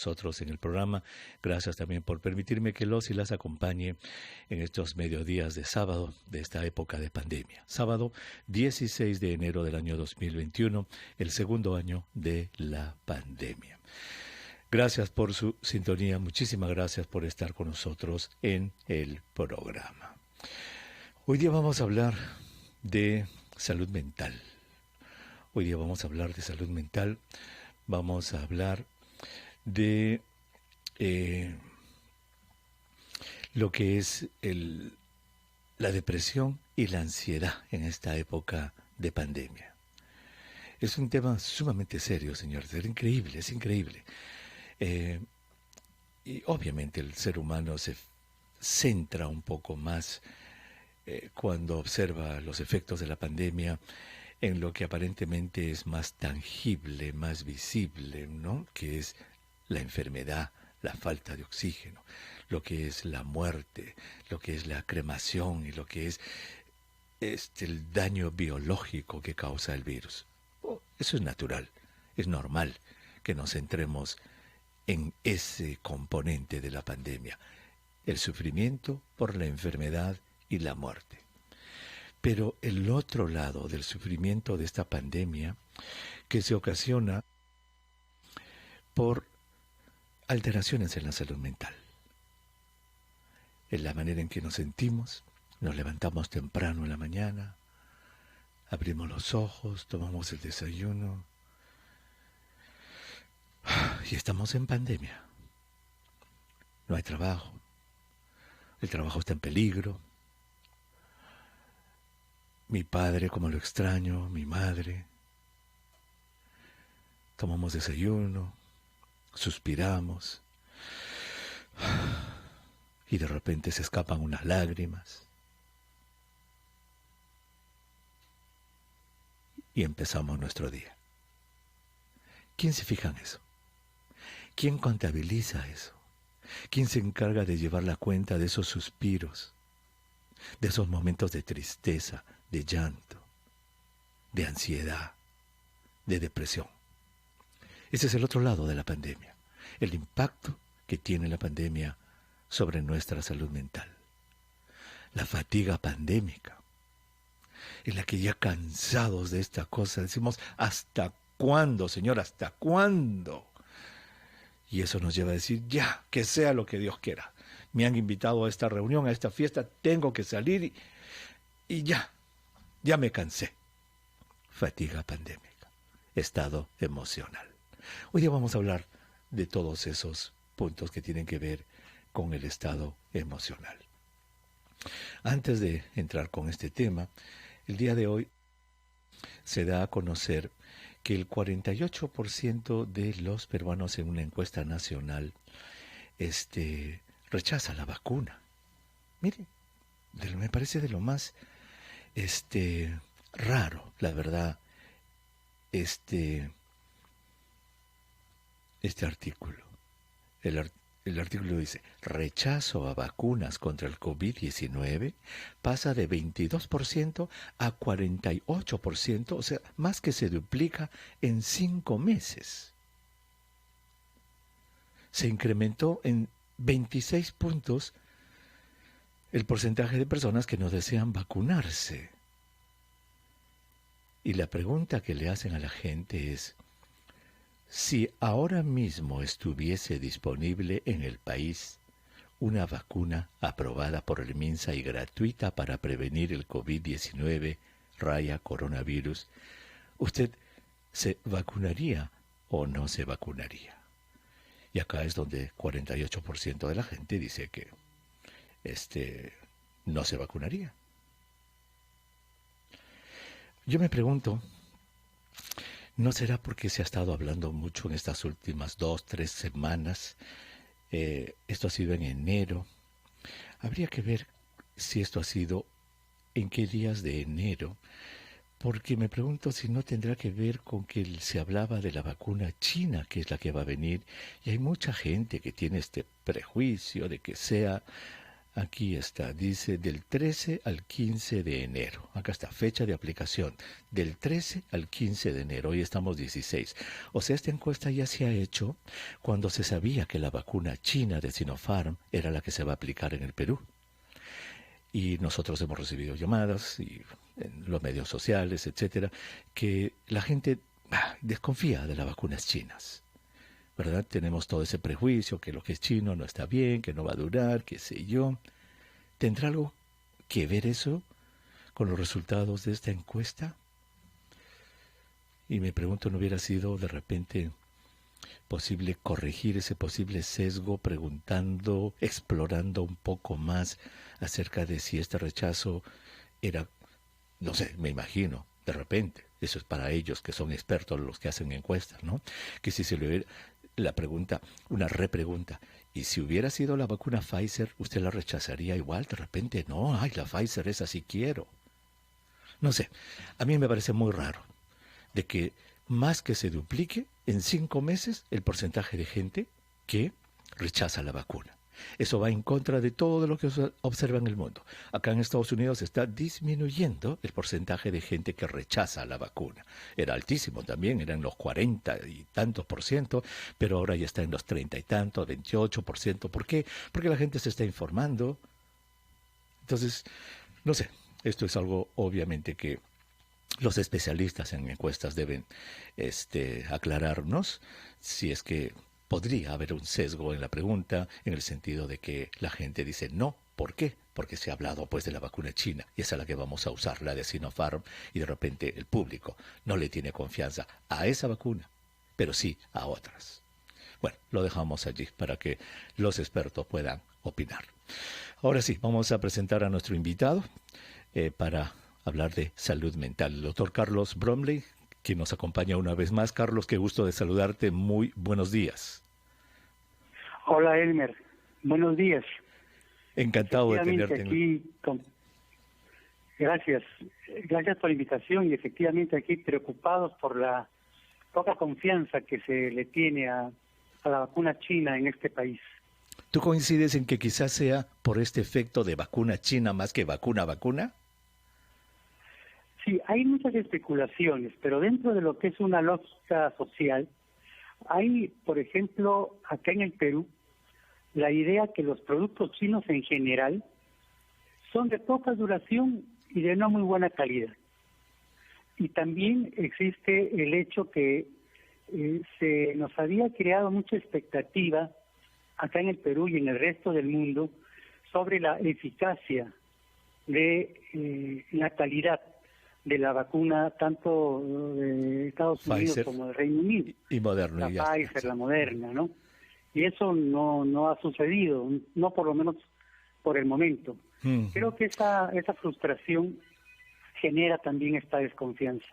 nosotros en el programa. Gracias también por permitirme que los y las acompañe en estos mediodías de sábado de esta época de pandemia. Sábado 16 de enero del año 2021, el segundo año de la pandemia. Gracias por su sintonía, muchísimas gracias por estar con nosotros en el programa. Hoy día vamos a hablar de salud mental. Hoy día vamos a hablar de salud mental, vamos a hablar de lo que es la depresión y la ansiedad en esta época de pandemia. Es un tema sumamente serio, señores, es increíble. Y obviamente el ser humano se centra un poco más cuando observa los efectos de la pandemia en lo que aparentemente es más tangible, más visible, ¿no? Que es la enfermedad, la falta de oxígeno, lo que es la muerte, lo que es la cremación y lo que es el daño biológico que causa el virus. Eso es natural, es normal que nos centremos en ese componente de la pandemia, el sufrimiento por la enfermedad y la muerte. Pero el otro lado del sufrimiento de esta pandemia, que se ocasiona por alteraciones en la salud mental, en la manera en que nos sentimos, nos levantamos temprano en la mañana, abrimos los ojos, tomamos el desayuno y estamos en pandemia. No hay trabajo, el trabajo está en peligro. Mi padre, como lo extraño, mi madre. Tomamos desayuno, suspiramos y de repente se escapan unas lágrimas y empezamos nuestro día. ¿Quién se fija en eso? ¿Quién contabiliza eso? ¿Quién se encarga de llevar la cuenta de esos suspiros, de esos momentos de tristeza, de llanto, de ansiedad, de depresión? Ese es el otro lado de la pandemia, el impacto que tiene la pandemia sobre nuestra salud mental. La fatiga pandémica, en la que ya cansados de esta cosa decimos, ¿hasta cuándo, Señor? ¿Hasta cuándo? Y eso nos lleva a decir, ya, que sea lo que Dios quiera. Me han invitado a esta reunión, a esta fiesta, tengo que salir y ya me cansé. Fatiga pandémica, estado emocional. Hoy día vamos a hablar de todos esos puntos que tienen que ver con el estado emocional. Antes de entrar con este tema, el día de hoy se da a conocer que el 48% de los peruanos en una encuesta nacional rechaza la vacuna. Mire, me parece de lo más raro, la verdad, este artículo. El artículo dice, rechazo a vacunas contra el COVID-19 pasa de 22% a 48%, o sea, más que se duplica en 5 meses. Se incrementó en 26 puntos el porcentaje de personas que no desean vacunarse. Y la pregunta que le hacen a la gente es, si ahora mismo estuviese disponible en el país una vacuna aprobada por el MINSA y gratuita para prevenir el COVID-19, coronavirus, ¿usted se vacunaría o no se vacunaría? Y acá es donde 48% de la gente dice que no se vacunaría. Yo me pregunto, ¿no será porque se ha estado hablando mucho en estas últimas 2-3 semanas? Esto ha sido en enero. Habría que ver si esto ha sido en qué días de enero, porque me pregunto si no tendrá que ver con que se hablaba de la vacuna china, que es la que va a venir, y hay mucha gente que tiene este prejuicio de que sea Aquí está, dice del 13 al 15 de enero. Acá está, fecha de aplicación, del 13 al 15 de enero. Hoy estamos 16. O sea, esta encuesta ya se ha hecho cuando se sabía que la vacuna china de Sinopharm era la que se va a aplicar en el Perú. Y nosotros hemos recibido llamadas y en los medios sociales, etcétera, que la gente desconfía de las vacunas chinas. ¿Verdad? Tenemos todo ese prejuicio que lo que es chino no está bien, que no va a durar, qué sé yo. ¿Tendrá algo que ver eso con los resultados de esta encuesta? Y me pregunto, ¿no hubiera sido de repente posible corregir ese posible sesgo preguntando, explorando un poco más acerca de si este rechazo era, no sé, me imagino, de repente, eso es para ellos que son expertos los que hacen encuestas, ¿no? Que si se le hubiera la pregunta, una repregunta, ¿y si hubiera sido la vacuna Pfizer, usted la rechazaría igual? De repente, no, ay, la Pfizer esa sí quiero. No sé, a mí me parece muy raro de que más que se duplique en 5 meses el porcentaje de gente que rechaza la vacuna. Eso va en contra de todo lo que se observa en el mundo. Acá en Estados Unidos está disminuyendo el porcentaje de gente que rechaza la vacuna. Era altísimo también, eran los 40 y tantos %, pero ahora ya está en los 30 y tantos, 28%. ¿Por qué? Porque la gente se está informando. Entonces, no sé, esto es algo obviamente que los especialistas en encuestas deben aclararnos si es que podría haber un sesgo en la pregunta, en el sentido de que la gente dice no. ¿Por qué? Porque se ha hablado pues de la vacuna china y esa es la que vamos a usar, la de Sinopharm, y de repente el público no le tiene confianza a esa vacuna, pero sí a otras. Bueno, lo dejamos allí para que los expertos puedan opinar. Ahora sí, vamos a presentar a nuestro invitado para hablar de salud mental, el doctor Carlos Bromley, quien nos acompaña una vez más. Carlos, qué gusto de saludarte. Muy buenos días. Hola, Elmer. Buenos días. Encantado de tenerte aquí. Gracias. Gracias por la invitación y efectivamente aquí preocupados por la poca confianza que se le tiene a la vacuna china en este país. ¿Tú coincides en que quizás sea por este efecto de vacuna china más que vacuna? Sí, hay muchas especulaciones, pero dentro de lo que es una lógica social, hay, por ejemplo, acá en el Perú, la idea que los productos chinos en general son de poca duración y de no muy buena calidad. Y también existe el hecho que se nos había creado mucha expectativa acá en el Perú y en el resto del mundo sobre la eficacia de la calidad de la vacuna tanto de Estados Unidos Pfizer, como del Reino Unido. Y Moderna. La Pfizer, la Moderna, ¿no? Y eso no ha sucedido, no por lo menos por el momento. Creo que esa frustración genera también esta desconfianza.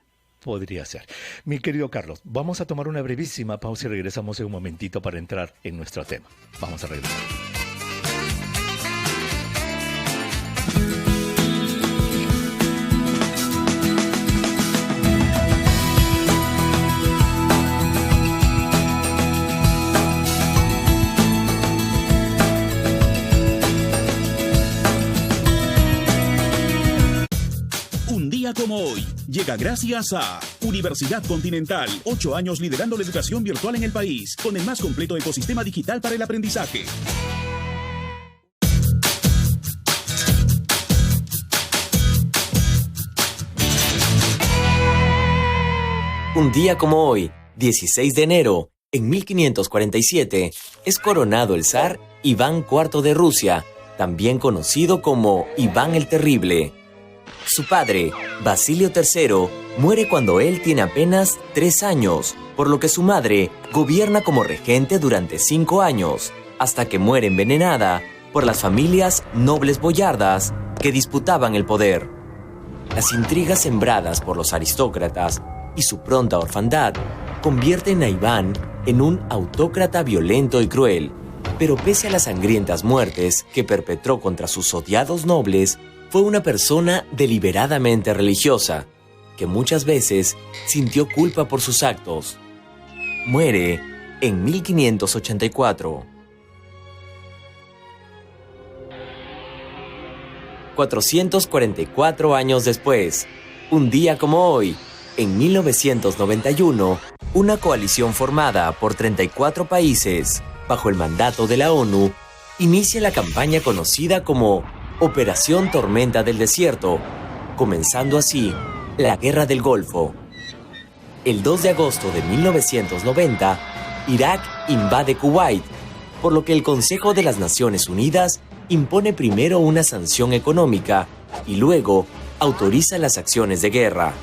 Podría ser. Mi querido Carlos, vamos a tomar una brevísima pausa y regresamos en un momentito para entrar en nuestro tema. Vamos a regresar. Como hoy, llega gracias a Universidad Continental, 8 años liderando la educación virtual en el país, con el más completo ecosistema digital para el aprendizaje. Un día como hoy, 16 de enero, en 1547, es coronado el zar Iván IV de Rusia, también conocido como Iván el Terrible. Su padre, Basilio III, muere cuando él tiene apenas 3 años, por lo que su madre gobierna como regente durante 5 años, hasta que muere envenenada por las familias nobles boyardas que disputaban el poder. Las intrigas sembradas por los aristócratas y su pronta orfandad convierten a Iván en un autócrata violento y cruel, pero pese a las sangrientas muertes que perpetró contra sus odiados nobles, fue una persona deliberadamente religiosa, que muchas veces sintió culpa por sus actos. Muere en 1584. 444 años después, un día como hoy, en 1991, una coalición formada por 34 países, bajo el mandato de la ONU, inicia la campaña conocida como Operación Tormenta del Desierto, comenzando así la Guerra del Golfo. El 2 de agosto de 1990, Irak invade Kuwait, por lo que el Consejo de las Naciones Unidas impone primero una sanción económica y luego autoriza las acciones de guerra.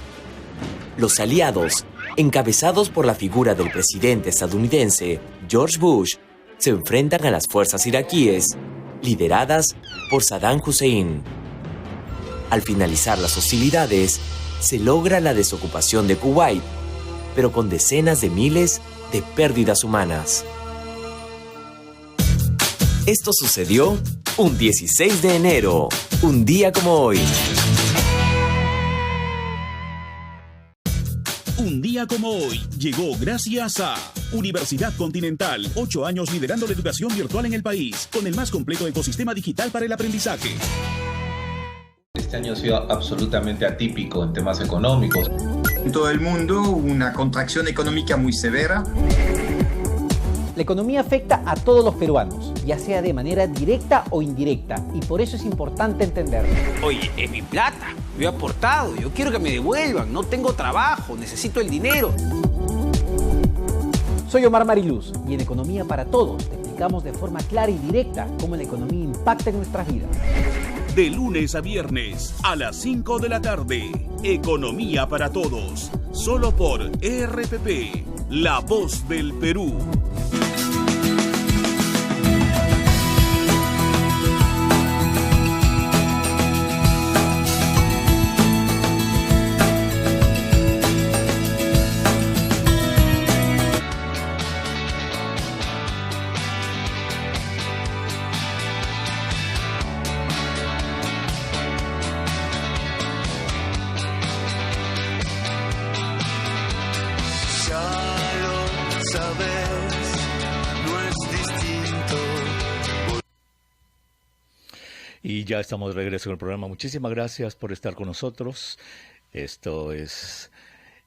Los aliados, encabezados por la figura del presidente estadounidense George Bush, se enfrentan a las fuerzas iraquíes, lideradas por Saddam Hussein. Al finalizar las hostilidades, se logra la desocupación de Kuwait, pero con decenas de miles de pérdidas humanas. Esto sucedió un 16 de enero, un día como hoy. Un día como hoy llegó gracias a Universidad Continental, 8 años liderando la educación virtual en el país, con el más completo ecosistema digital para el aprendizaje. Este año ha sido absolutamente atípico en temas económicos. En todo el mundo, una contracción económica muy severa. La economía afecta a todos los peruanos, ya sea de manera directa o indirecta, y por eso es importante entenderlo. Oye, es mi plata, yo he aportado, yo quiero que me devuelvan, no tengo trabajo, necesito el dinero. Soy Omar Mariluz, y en Economía para Todos te explicamos de forma clara y directa cómo la economía impacta en nuestras vidas. De lunes a viernes, a las 5 de la tarde, Economía para Todos, solo por RPP, La Voz del Perú. Y ya estamos de regreso en el programa. Muchísimas gracias por estar con nosotros. Esto es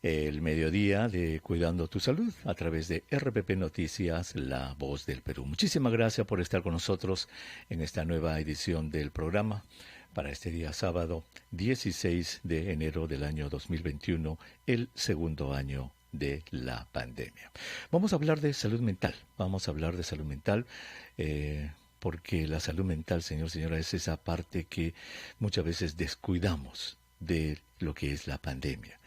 el mediodía de Cuidando tu Salud a través de RPP Noticias, La Voz del Perú. Muchísimas gracias por estar con nosotros en esta nueva edición del programa para este día sábado 16 de enero del año 2021, el segundo año de la pandemia. Vamos a hablar de salud mental. Porque la salud mental, señora, es esa parte que muchas veces descuidamos de lo que es la pandemia.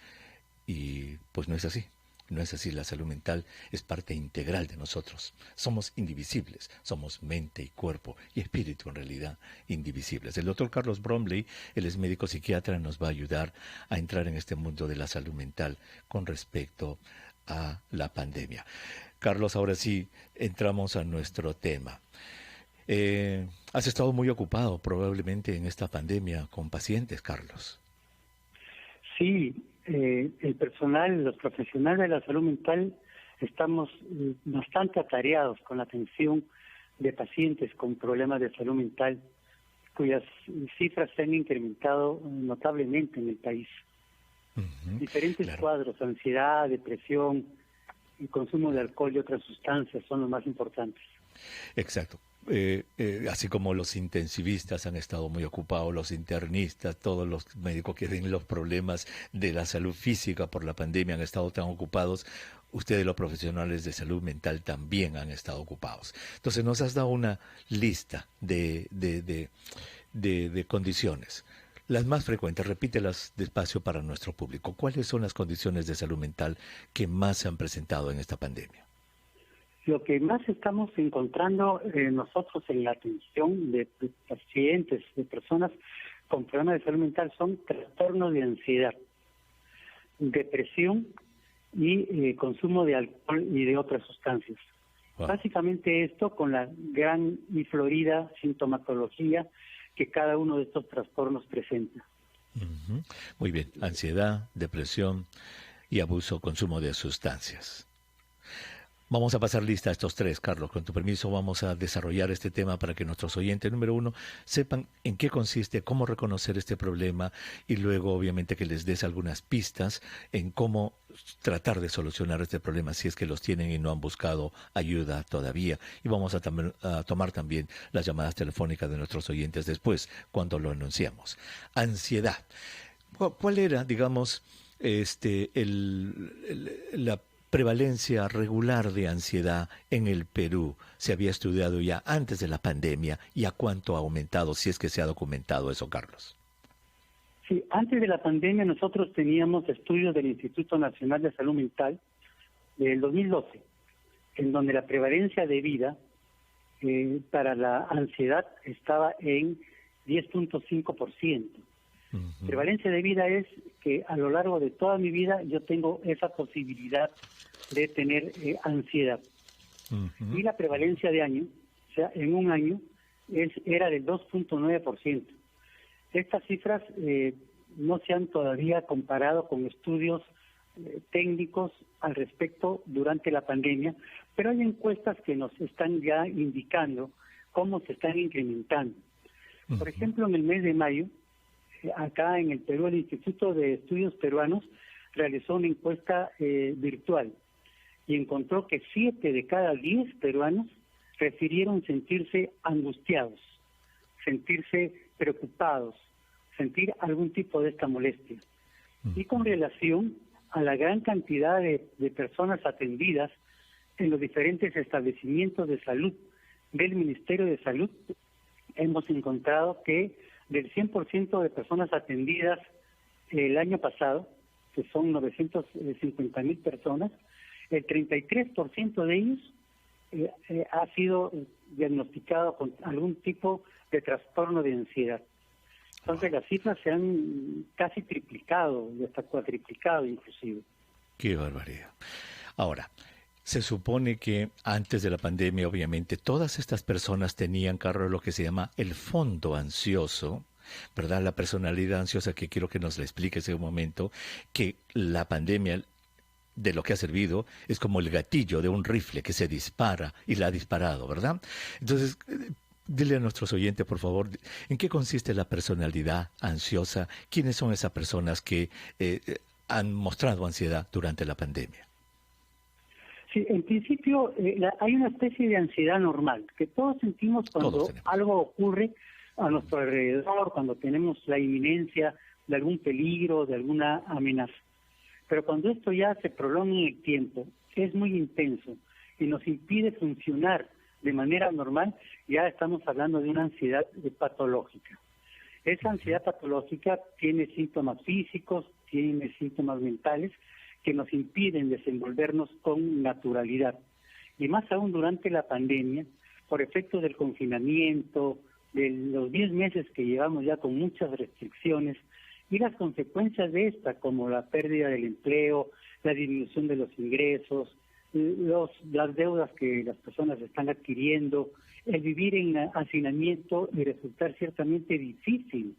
Y pues no es así. No es así, la salud mental es parte integral de nosotros. Somos indivisibles, somos mente y cuerpo y espíritu en realidad indivisibles. El doctor Carlos Bromley, él es médico psiquiatra, nos va a ayudar a entrar en este mundo de la salud mental con respecto a la pandemia. Carlos, ahora sí, entramos a nuestro tema. Has estado muy ocupado probablemente en esta pandemia con pacientes, Carlos. Sí, los profesionales de la salud mental estamos bastante atareados con la atención de pacientes con problemas de salud mental, cuyas cifras se han incrementado notablemente en el país. Diferentes cuadros, ansiedad, depresión, el consumo de alcohol y otras sustancias son los más importantes. Exacto. Así como los intensivistas han estado muy ocupados, los internistas, todos los médicos que ven los problemas de la salud física por la pandemia han estado tan ocupados, ustedes los profesionales de salud mental también han estado ocupados. Entonces nos has dado una lista de condiciones. Las más frecuentes, repítelas despacio para nuestro público. ¿Cuáles son las condiciones de salud mental que más se han presentado en esta pandemia? Lo que más estamos encontrando nosotros en la atención de pacientes, de personas con problemas de salud mental, son trastornos de ansiedad, depresión y consumo de alcohol y de otras sustancias. Wow. Básicamente esto con la gran y florida sintomatología que cada uno de estos trastornos presenta. Muy bien, ansiedad, depresión y abuso, consumo de sustancias. Vamos a pasar lista a estos tres, Carlos. Con tu permiso vamos a desarrollar este tema para que nuestros oyentes, número uno, sepan en qué consiste, cómo reconocer este problema y luego, obviamente, que les des algunas pistas en cómo tratar de solucionar este problema si es que los tienen y no han buscado ayuda todavía. Y vamos a tomar también las llamadas telefónicas de nuestros oyentes después, cuando lo anunciamos. Ansiedad. ¿Cuál era, digamos, la prevalencia regular de ansiedad en el Perú? ¿Se había estudiado ya antes de la pandemia y a cuánto ha aumentado, si es que se ha documentado eso, Carlos? Sí, antes de la pandemia nosotros teníamos estudios del Instituto Nacional de Salud Mental del 2012, en donde la prevalencia de vida para la ansiedad estaba en 10.5%. Uh-huh. Prevalencia de vida es que a lo largo de toda mi vida yo tengo esa posibilidad de tener ansiedad. Uh-huh. Y la prevalencia de año, o sea, en un año, era del 2.9%. Estas cifras no se han todavía comparado con estudios técnicos al respecto durante la pandemia, pero hay encuestas que nos están ya indicando cómo se están incrementando. Uh-huh. Por ejemplo, en el mes de mayo, acá en el Perú, el Instituto de Estudios Peruanos realizó una encuesta virtual y encontró que 7 de cada 10 peruanos refirieron sentirse angustiados, sentirse preocupados, sentir algún tipo de esta molestia. Y con relación a la gran cantidad de personas atendidas en los diferentes establecimientos de salud del Ministerio de Salud, hemos encontrado que del 100% de personas atendidas el año pasado, que son 950,000 personas, el 33% de ellos ha sido diagnosticado con algún tipo de trastorno de ansiedad. Entonces las cifras se han casi triplicado y hasta cuatriplicado inclusive. ¡Qué barbaridad! Ahora, se supone que antes de la pandemia, obviamente, todas estas personas tenían, Carlos, lo que se llama el fondo ansioso, ¿verdad? La personalidad ansiosa, que quiero que nos la expliques en un momento, que la pandemia, de lo que ha servido, es como el gatillo de un rifle que se dispara y la ha disparado, ¿verdad? Entonces, dile a nuestros oyentes, por favor, ¿en qué consiste la personalidad ansiosa? ¿Quiénes son esas personas que han mostrado ansiedad durante la pandemia? Sí, en principio hay una especie de ansiedad normal que todos sentimos cuando algo ocurre a nuestro alrededor, cuando tenemos la inminencia de algún peligro, de alguna amenaza. Pero cuando esto ya se prolonga en el tiempo, es muy intenso y nos impide funcionar de manera normal, ya estamos hablando de una ansiedad patológica. Esa ansiedad patológica tiene síntomas físicos, tiene síntomas mentales que nos impiden desenvolvernos con naturalidad. Y más aún durante la pandemia, por efecto del confinamiento, de los 10 meses que llevamos ya con muchas restricciones, y las consecuencias de esta, como la pérdida del empleo, la disminución de los ingresos, las deudas que las personas están adquiriendo, el vivir en hacinamiento y resultar ciertamente difícil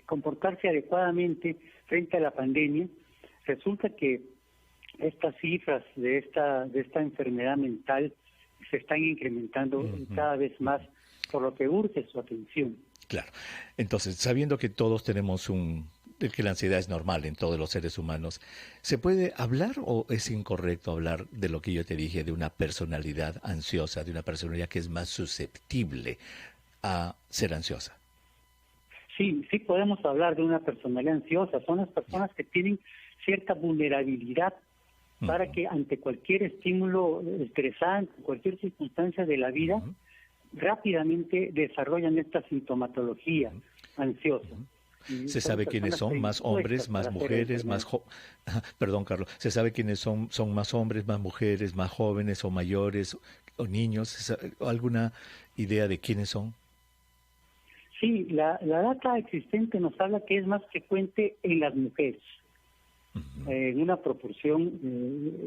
comportarse adecuadamente frente a la pandemia, resulta que estas cifras de esta enfermedad mental se están incrementando cada vez más, por lo que urge su atención. Claro. Entonces, sabiendo que todos tenemos que la ansiedad es normal en todos los seres humanos, ¿se puede hablar o es incorrecto hablar de lo que yo te dije, de una personalidad ansiosa, de una personalidad que es más susceptible a ser ansiosa? Sí podemos hablar de una personalidad ansiosa. Son las personas que tienen cierta vulnerabilidad para que ante cualquier estímulo estresante, cualquier circunstancia de la vida, rápidamente desarrollan esta sintomatología ansiosa. ¿Se sabe quiénes son? ¿Más hombres, más mujeres, Perdón, Carlos. ¿Se sabe quiénes son más hombres, más mujeres, más jóvenes o mayores o niños? ¿Alguna idea de quiénes son? Sí, la data existente nos habla que es más frecuente en las mujeres, en una proporción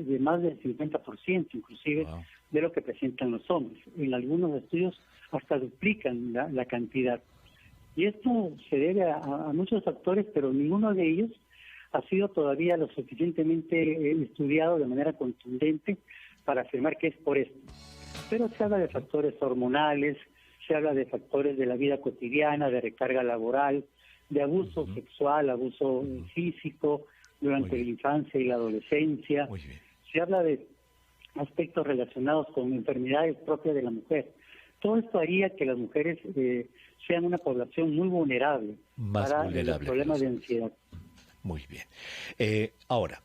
de más del 50%, inclusive, de lo que presentan los hombres. En algunos estudios hasta duplican la cantidad. Y esto se debe a muchos factores, pero ninguno de ellos ha sido todavía lo suficientemente estudiado de manera contundente para afirmar que es por esto. Pero se habla de factores hormonales, se habla de factores de la vida cotidiana, de recarga laboral, de abuso sexual, abuso físico durante la infancia y la adolescencia. Se habla de aspectos relacionados con enfermedades propias de la mujer. Todo esto haría que las mujeres sean una población muy vulnerable para los problemas de ansiedad. Muy bien. Ahora,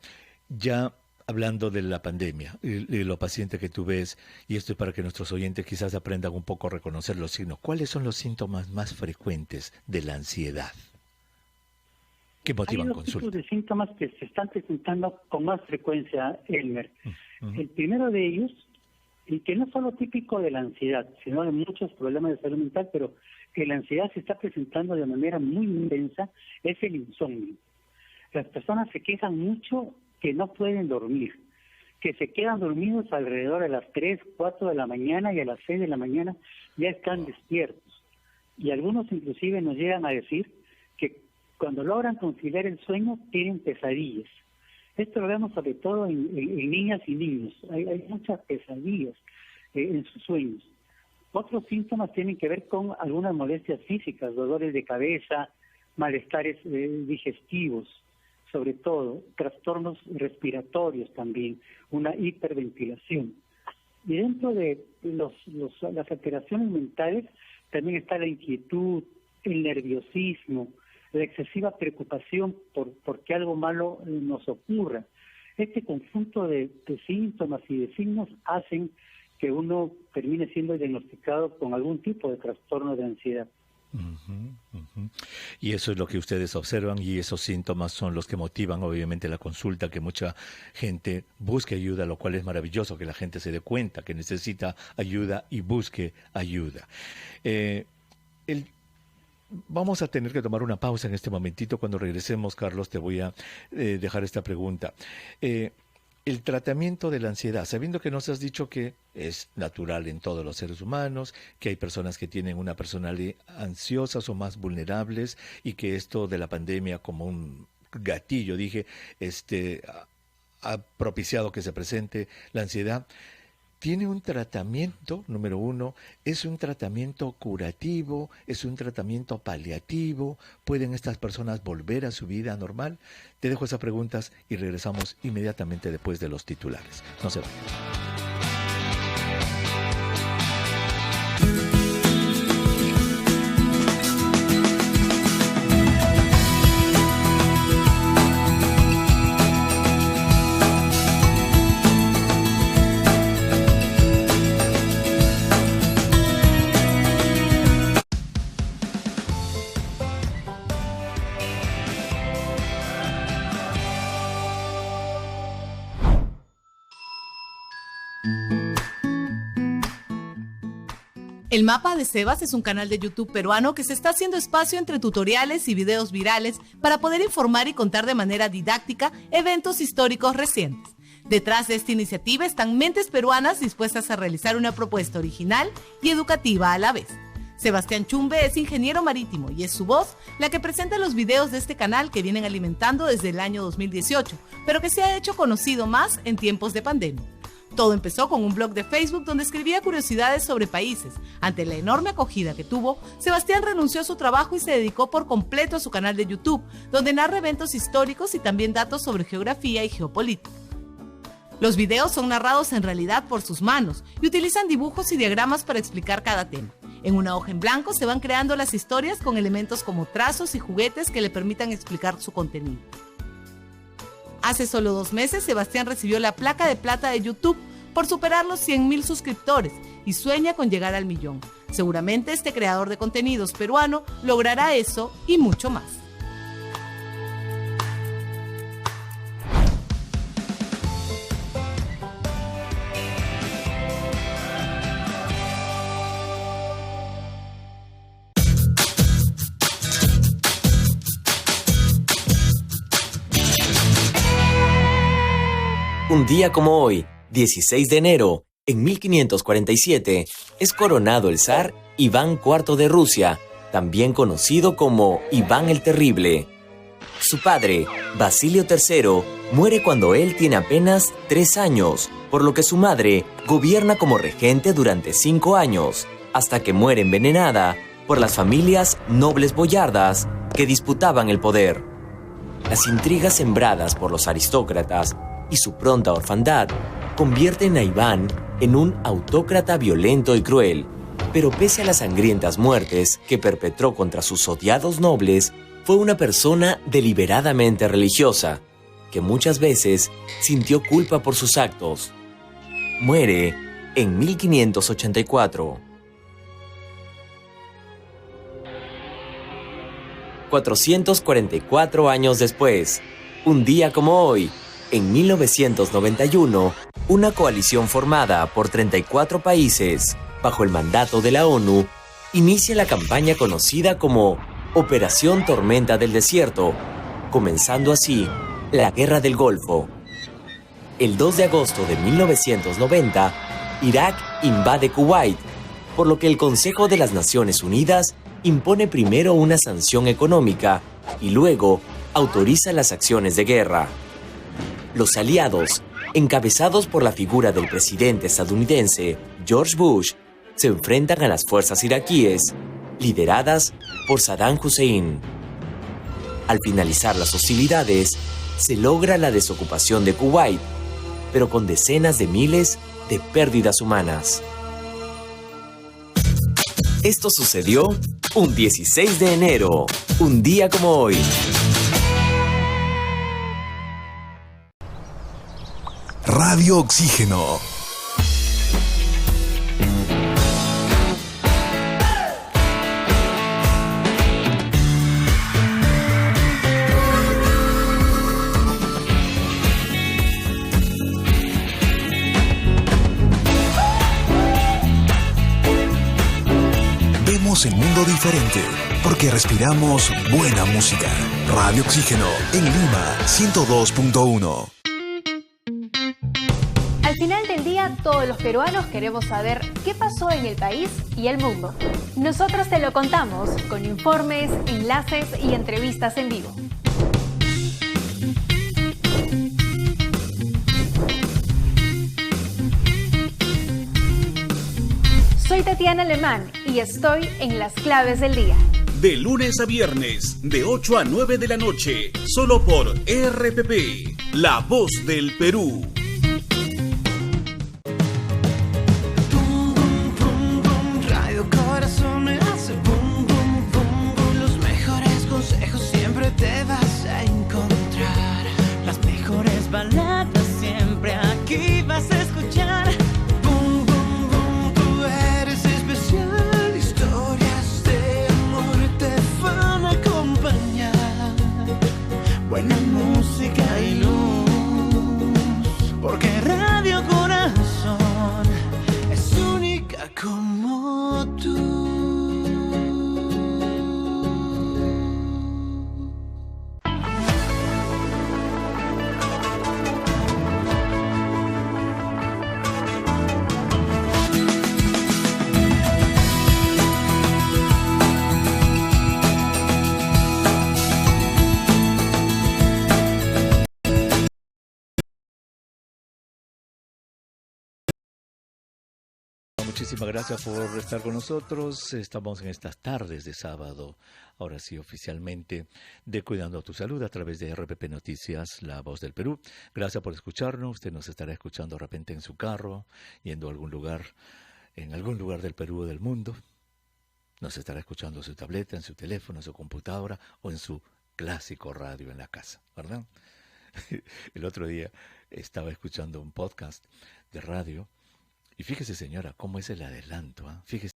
ya hablando de la pandemia, de lo paciente que tú ves, y esto es para que nuestros oyentes quizás aprendan un poco a reconocer los signos. ¿Cuáles son los síntomas más frecuentes de la ansiedad? ¿Qué motivan consulta? Hay dos tipos de síntomas que se están presentando con más frecuencia, Elmer. El primero de ellos, y que no es solo típico de la ansiedad, sino de muchos problemas de salud mental, pero que la ansiedad se está presentando de manera muy intensa, es el insomnio. Las personas se quejan mucho que no pueden dormir, que se quedan dormidos alrededor de las 3, 4 de la mañana y a las 6 de la mañana ya están despiertos. Y algunos inclusive nos llegan a decir que cuando logran conciliar el sueño tienen pesadillas. Esto lo vemos sobre todo en niñas y niños. Hay muchas pesadillas en sus sueños. Otros síntomas tienen que ver con algunas molestias físicas, dolores de cabeza, malestares digestivos, sobre todo, trastornos respiratorios también, una hiperventilación. Y dentro de las alteraciones mentales también está la inquietud, el nerviosismo, la excesiva preocupación porque algo malo nos ocurra. Este conjunto de síntomas y de signos hacen que uno termine siendo diagnosticado con algún tipo de trastorno de ansiedad. Y eso es lo que ustedes observan, y esos síntomas son los que motivan obviamente la consulta, que mucha gente busque ayuda, lo cual es maravilloso, que la gente se dé cuenta que necesita ayuda y busque ayuda. Vamos a tener que tomar una pausa en este momentito. Cuando regresemos, Carlos, te voy a dejar esta pregunta. El tratamiento de la ansiedad, sabiendo que nos has dicho que es natural en todos los seres humanos, que hay personas que tienen una personalidad ansiosas o más vulnerables, y que esto de la pandemia, como un gatillo, ha propiciado que se presente la ansiedad. Tiene un tratamiento, número uno, es un tratamiento curativo, es un tratamiento paliativo. ¿Pueden estas personas volver a su vida normal? Te dejo esas preguntas y regresamos inmediatamente después de los titulares. No se vayan. El Mapa de Sebas es un canal de YouTube peruano que se está haciendo espacio entre tutoriales y videos virales para poder informar y contar de manera didáctica eventos históricos recientes. Detrás de esta iniciativa están mentes peruanas dispuestas a realizar una propuesta original y educativa a la vez. Sebastián Chumbe es ingeniero marítimo y es su voz la que presenta los videos de este canal que vienen alimentando desde el año 2018, pero que se ha hecho conocido más en tiempos de pandemia. Todo empezó con un blog de Facebook donde escribía curiosidades sobre países. Ante la enorme acogida que tuvo, Sebastián renunció a su trabajo y se dedicó por completo a su canal de YouTube, donde narra eventos históricos y también datos sobre geografía y geopolítica. Los videos son narrados en realidad por sus manos y utilizan dibujos y diagramas para explicar cada tema. En una hoja en blanco se van creando las historias con elementos como trazos y juguetes que le permitan explicar su contenido. Hace solo 2 meses, Sebastián recibió la placa de plata de YouTube por superar los 100,000 suscriptores y sueña con llegar al 1,000,000. Seguramente este creador de contenidos peruano logrará eso y mucho más. Un día como hoy, 16 de enero, en 1547, es coronado el zar Iván IV de Rusia, también conocido como Iván el Terrible. Su padre, Basilio III, muere cuando él tiene apenas 3 años, por lo que su madre gobierna como regente durante 5 años, hasta que muere envenenada por las familias nobles boyardas que disputaban el poder. Las intrigas sembradas por los aristócratas y su pronta orfandad convierten a Iván en un autócrata violento y cruel, pero pese a las sangrientas muertes que perpetró contra sus odiados nobles, fue una persona deliberadamente religiosa, que muchas veces sintió culpa por sus actos. Muere en 1584. 444 años después, un día como hoy, en 1991, una coalición formada por 34 países, bajo el mandato de la ONU, inicia la campaña conocida como Operación Tormenta del Desierto, comenzando así la Guerra del Golfo. El 2 de agosto de 1990, Irak invade Kuwait, por lo que el Consejo de las Naciones Unidas impone primero una sanción económica y luego autoriza las acciones de guerra. Los aliados, encabezados por la figura del presidente estadounidense George Bush, se enfrentan a las fuerzas iraquíes, lideradas por Saddam Hussein. Al finalizar las hostilidades, se logra la desocupación de Kuwait, pero con decenas de miles de pérdidas humanas. Esto sucedió un 16 de enero, un día como hoy. Radio Oxígeno. Vemos el mundo diferente porque respiramos buena música. Radio Oxígeno en Lima 102.1. Al final del día, todos los peruanos queremos saber qué pasó en el país y el mundo. Nosotros te lo contamos con informes, enlaces y entrevistas en vivo. Soy Tatiana Alemán y estoy en Las Claves del Día. De lunes a viernes, de 8 a 9 de la noche, solo por RPP, La Voz del Perú. Te vas a encontrar las mejores baladas, siempre aquí vas a escuchar. Boom, boom, boom, tú eres especial. Historias de amor te van a acompañar. Buena música y luz, porque Radio Corazón es única como tú. Muchísimas gracias por estar con nosotros. Estamos en estas tardes de sábado, ahora sí oficialmente, de Cuidando tu Salud a través de RPP Noticias, La Voz del Perú. Gracias por escucharnos. Usted nos estará escuchando de repente en su carro, yendo a algún lugar, en algún lugar del Perú o del mundo. Nos estará escuchando en su tableta, en su teléfono, en su computadora o en su clásico radio en la casa, ¿verdad? El otro día estaba escuchando un podcast de radio. Y fíjese, señora, cómo es el adelanto, ¿eh? Fíjese.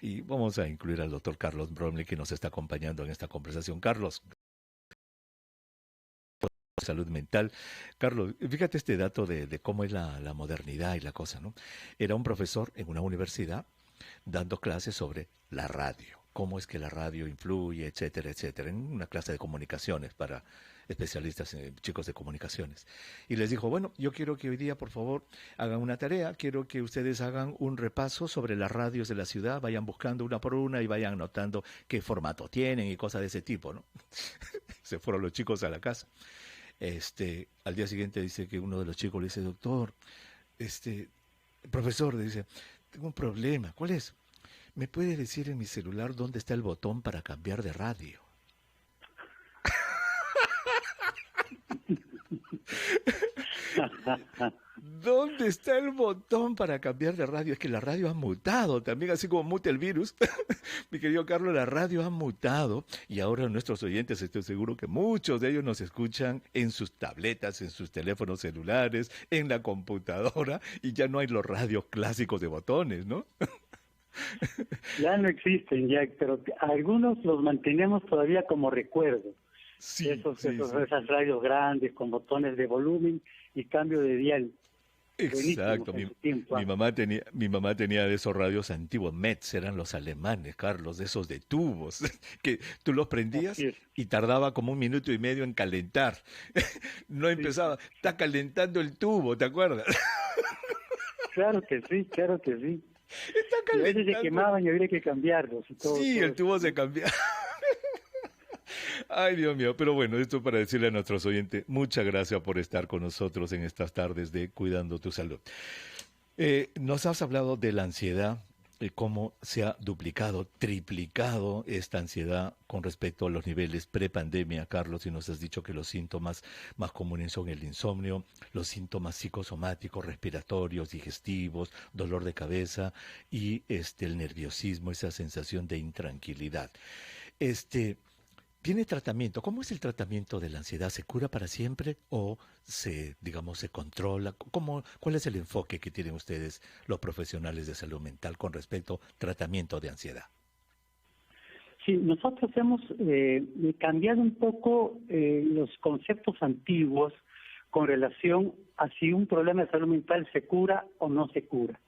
Y vamos a incluir al doctor Carlos Bromley, que nos está acompañando en esta conversación. Carlos, salud mental. Carlos, fíjate este dato de cómo es la modernidad y la cosa, ¿no? Era un profesor en una universidad dando clases sobre la radio. Cómo es que la radio influye, etcétera, etcétera. En una clase de comunicaciones para especialistas, chicos de comunicaciones. Y les dijo, bueno, yo quiero que hoy día, por favor, hagan una tarea. Quiero que ustedes hagan un repaso sobre las radios de la ciudad. Vayan buscando una por una y vayan anotando qué formato tienen y cosas de ese tipo, ¿no? se fueron los chicos a la casa. Al día siguiente dice que uno de los chicos le dice, doctor, profesor, le dice, tengo un problema. ¿Cuál es? ¿Me puede decir en mi celular dónde está el botón para cambiar de radio? ¿Dónde está el botón para cambiar de radio? Es que la radio ha mutado también, así como muta el virus. Mi querido Carlos, la radio ha mutado y ahora nuestros oyentes, estoy seguro que muchos de ellos nos escuchan en sus tabletas, en sus teléfonos celulares, en la computadora, y ya no hay los radios clásicos de botones, ¿no? Ya no existen, ya, pero algunos los mantenemos todavía como recuerdo. Sí, esas radios grandes con botones de volumen y cambio de dial. Exacto, mi mamá tenía de esos radios antiguos, Metz, eran los alemanes, Carlos, de esos de tubos, que tú los prendías y tardaba como 1 minuto y medio en calentar. No empezaba, está calentando el tubo, ¿te acuerdas? Claro que sí. Está calentando. Y a veces se quemaban y había que cambiarlos. Y todo, sí, el tubo se cambiaba. Ay, Dios mío, pero bueno, esto para decirle a nuestros oyentes, muchas gracias por estar con nosotros en estas tardes de Cuidando tu Salud. Nos has hablado de la ansiedad, cómo se ha duplicado, triplicado esta ansiedad con respecto a los niveles prepandemia, Carlos, y nos has dicho que los síntomas más comunes son el insomnio, los síntomas psicosomáticos, respiratorios, digestivos, dolor de cabeza y el nerviosismo, esa sensación de intranquilidad. ¿Tiene tratamiento? ¿Cómo es el tratamiento de la ansiedad? ¿Se cura para siempre o se controla? ¿Cuál es el enfoque que tienen ustedes, los profesionales de salud mental, con respecto al tratamiento de ansiedad? Sí, nosotros hemos cambiado un poco los conceptos antiguos con relación a si un problema de salud mental se cura o no se cura.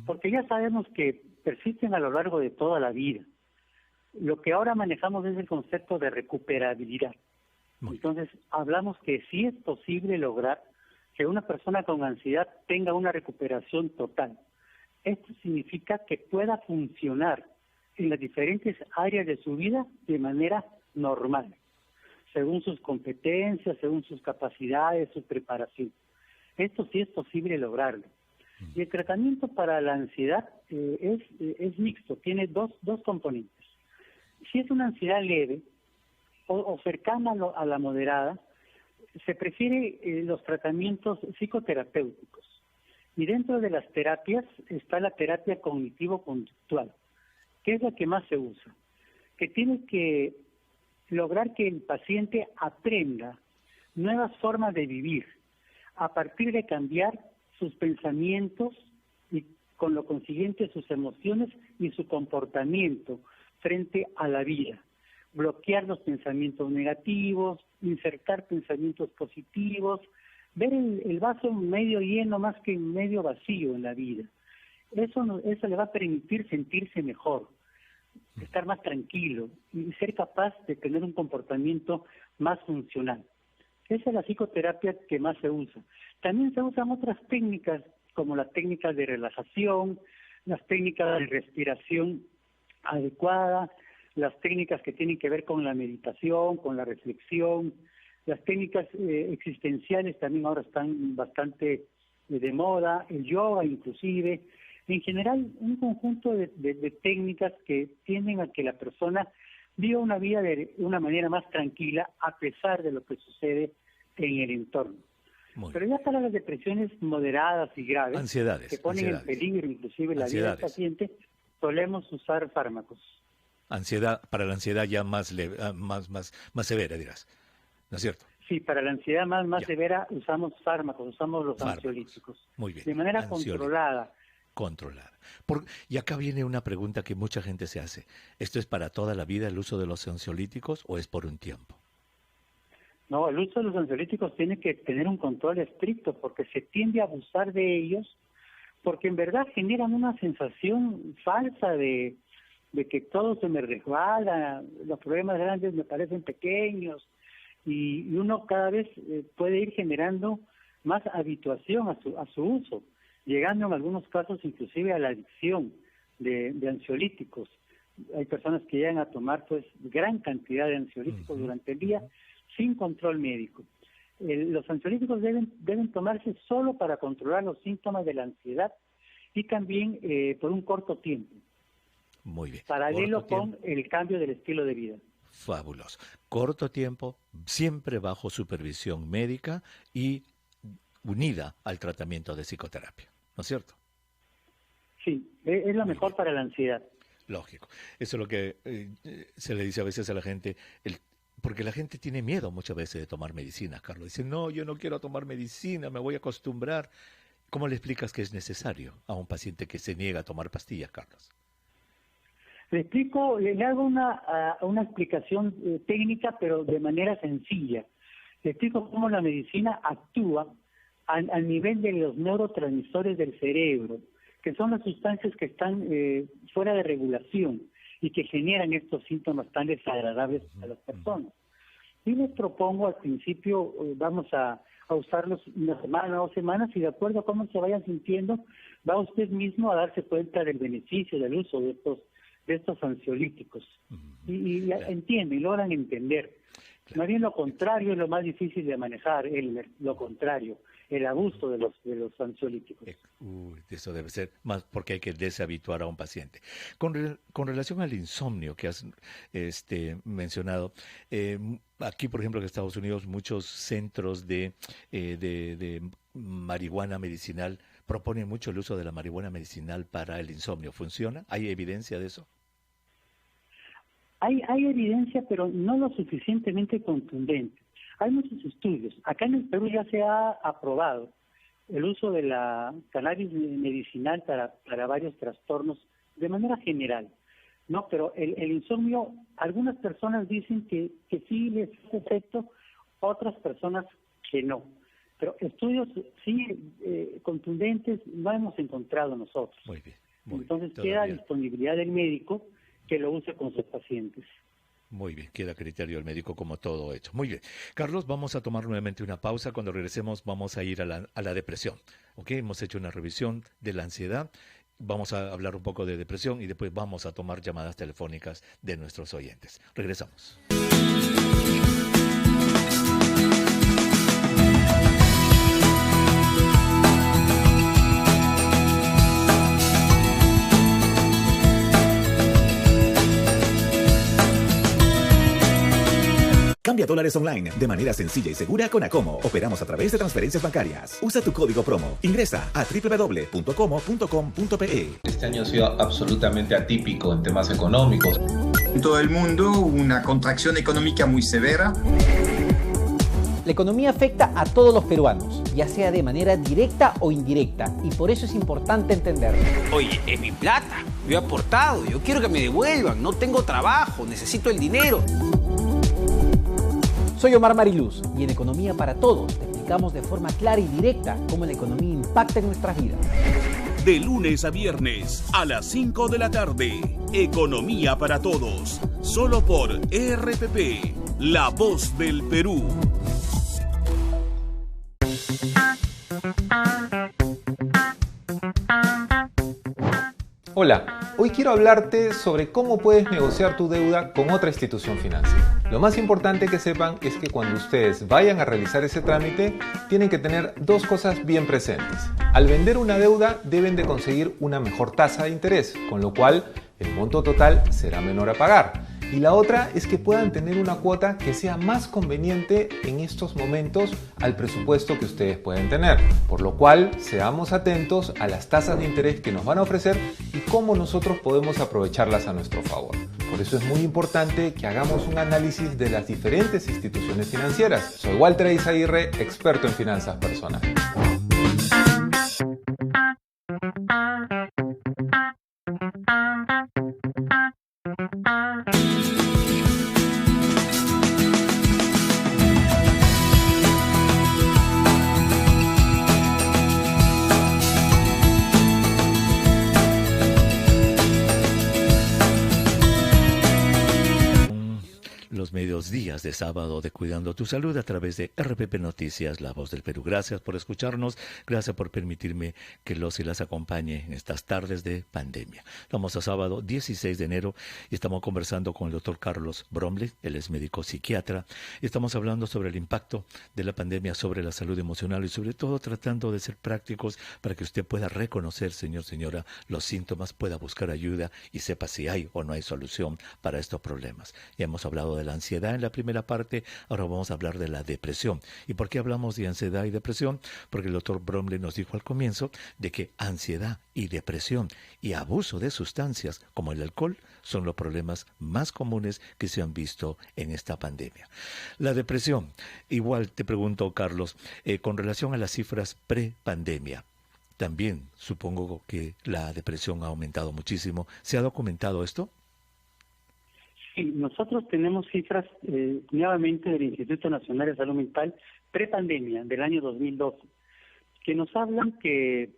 Porque ya sabemos que persisten a lo largo de toda la vida. Lo que ahora manejamos es el concepto de recuperabilidad. Entonces, hablamos que sí es posible lograr que una persona con ansiedad tenga una recuperación total. Esto significa que pueda funcionar en las diferentes áreas de su vida de manera normal, según sus competencias, según sus capacidades, su preparación. Esto sí es posible lograrlo. Y el tratamiento para la ansiedad es mixto, tiene dos componentes. Si es una ansiedad leve o cercana a la moderada, se prefiere los tratamientos psicoterapéuticos. Y dentro de las terapias está la terapia cognitivo-conductual, que es la que más se usa, que tiene que lograr que el paciente aprenda nuevas formas de vivir, a partir de cambiar sus pensamientos y con lo consiguiente sus emociones y su comportamiento frente a la vida, bloquear los pensamientos negativos, insertar pensamientos positivos, ver el vaso medio lleno más que medio vacío en la vida. Eso le va a permitir sentirse mejor, estar más tranquilo y ser capaz de tener un comportamiento más funcional. Esa es la psicoterapia que más se usa. También se usan otras técnicas, como las técnicas de relajación, las técnicas de respiración adecuada, las técnicas que tienen que ver con la meditación, con la reflexión, las técnicas existenciales también ahora están bastante de moda, el yoga inclusive, en general un conjunto de técnicas que tienden a que la persona viva una vida de una manera más tranquila a pesar de lo que sucede en el entorno. Pero ya para las depresiones moderadas y graves, que ponen en peligro inclusive la vida del paciente, solemos usar fármacos. Para la ansiedad ya más severa, dirás, ¿no es cierto? Sí, para la ansiedad más severa usamos fármacos, usamos los ansiolíticos. Muy bien. De manera controlada. Y acá viene una pregunta que mucha gente se hace. ¿Esto es para toda la vida el uso de los ansiolíticos o es por un tiempo? No, el uso de los ansiolíticos tiene que tener un control estricto porque se tiende a abusar de ellos, porque en verdad generan una sensación falsa de que todo se me resbala, los problemas grandes me parecen pequeños, y uno cada vez puede ir generando más habituación a su uso, llegando en algunos casos inclusive a la adicción de ansiolíticos. Hay personas que llegan a tomar pues gran cantidad de ansiolíticos durante el día sin control médico. Los ansiolíticos deben tomarse solo para controlar los síntomas de la ansiedad y también por un corto tiempo. Muy bien. Paralelo con el cambio del estilo de vida. Fabuloso. Corto tiempo, siempre bajo supervisión médica y unida al tratamiento de psicoterapia, ¿no es cierto? Sí, es lo mejor para la ansiedad. Lógico. Eso es lo que se le dice a veces a la gente, porque la gente tiene miedo muchas veces de tomar medicinas, Carlos. Dice, no, yo no quiero tomar medicina, me voy a acostumbrar. ¿Cómo le explicas que es necesario a un paciente que se niega a tomar pastillas, Carlos? Le hago una explicación técnica, pero de manera sencilla. Le explico cómo la medicina actúa al nivel de los neurotransmisores del cerebro, que son las sustancias que están fuera de regulación y que generan estos síntomas tan desagradables a las personas. Y les propongo al principio, vamos a usarlos una semana, 2 semanas, y de acuerdo a cómo se vayan sintiendo, va usted mismo a darse cuenta del beneficio del uso de estos ansiolíticos. Y entienden, logran entender. Más bien lo contrario es lo más difícil de manejar, lo contrario, el abuso de los ansiolíticos. Eso debe ser más porque hay que deshabituar a un paciente. Con relación al insomnio que has mencionado, aquí por ejemplo en Estados Unidos muchos centros de marihuana medicinal proponen mucho el uso de la marihuana medicinal para el insomnio. ¿Funciona? ¿Hay evidencia de eso? Hay evidencia, pero no lo suficientemente contundente. Hay muchos estudios. Acá en el Perú ya se ha aprobado el uso de la cannabis medicinal para varios trastornos de manera general, ¿no? Pero el insomnio, algunas personas dicen que sí les hace efecto, otras personas que no. Pero estudios sí contundentes no hemos encontrado nosotros. Muy bien. Entonces queda a disponibilidad del médico que lo use con sus pacientes. Muy bien, queda a criterio del médico como todo hecho. Muy bien. Carlos, vamos a tomar nuevamente una pausa. Cuando regresemos vamos a ir a la depresión. ¿Ok? Hemos hecho una revisión de la ansiedad. Vamos a hablar un poco de depresión y después vamos a tomar llamadas telefónicas de nuestros oyentes. Regresamos. Cambia dólares online de manera sencilla y segura con Acomo. Operamos a través de transferencias bancarias. Usa tu código promo. Ingresa a www.acomo.com.pe. Este año ha sido absolutamente atípico en temas económicos. En todo el mundo, una contracción económica muy severa. La economía afecta a todos los peruanos, ya sea de manera directa o indirecta, y por eso es importante entenderlo. Oye, es mi plata, yo he aportado, yo quiero que me devuelvan, no tengo trabajo, necesito el dinero. Soy Omar Mariluz y en Economía para Todos te explicamos de forma clara y directa cómo la economía impacta en nuestras vidas. De lunes a viernes a las 5 de la tarde, Economía para Todos, solo por RPP, La Voz del Perú. Hola, hoy quiero hablarte sobre cómo puedes negociar tu deuda con otra institución financiera. Lo más importante que sepan es que cuando ustedes vayan a realizar ese trámite, tienen que tener 2 cosas bien presentes. Al vender una deuda, deben de conseguir una mejor tasa de interés, con lo cual el monto total será menor a pagar. Y la otra es que puedan tener una cuota que sea más conveniente en estos momentos al presupuesto que ustedes pueden tener. Por lo cual, seamos atentos a las tasas de interés que nos van a ofrecer y cómo nosotros podemos aprovecharlas a nuestro favor. Por eso es muy importante que hagamos un análisis de las diferentes instituciones financieras. Soy Walter Eizaguirre, experto en finanzas personales. medios días de sábado de Cuidando tu Salud a través de RPP Noticias, La Voz del Perú. Gracias por escucharnos, gracias por permitirme que los y las acompañe en estas tardes de pandemia. Estamos a sábado 16 de enero y estamos conversando con el doctor Carlos Bromley, él es médico psiquiatra, y estamos hablando sobre el impacto de la pandemia sobre la salud emocional y sobre todo tratando de ser prácticos para que usted pueda reconocer, señor, señora, los síntomas, pueda buscar ayuda y sepa si hay o no hay solución para estos problemas. Ya hemos hablado de la ansiedad en la primera parte, ahora vamos a hablar de la depresión. ¿Y por qué hablamos de ansiedad y depresión? Porque el doctor Bromley nos dijo al comienzo de que ansiedad y depresión y abuso de sustancias como el alcohol son los problemas más comunes que se han visto en esta pandemia. La depresión, igual te pregunto, Carlos, con relación a las cifras pre-pandemia, también supongo que la depresión ha aumentado muchísimo. ¿Se ha documentado esto? Sí, nosotros tenemos cifras nuevamente del Instituto Nacional de Salud Mental prepandemia del año 2012, que nos hablan que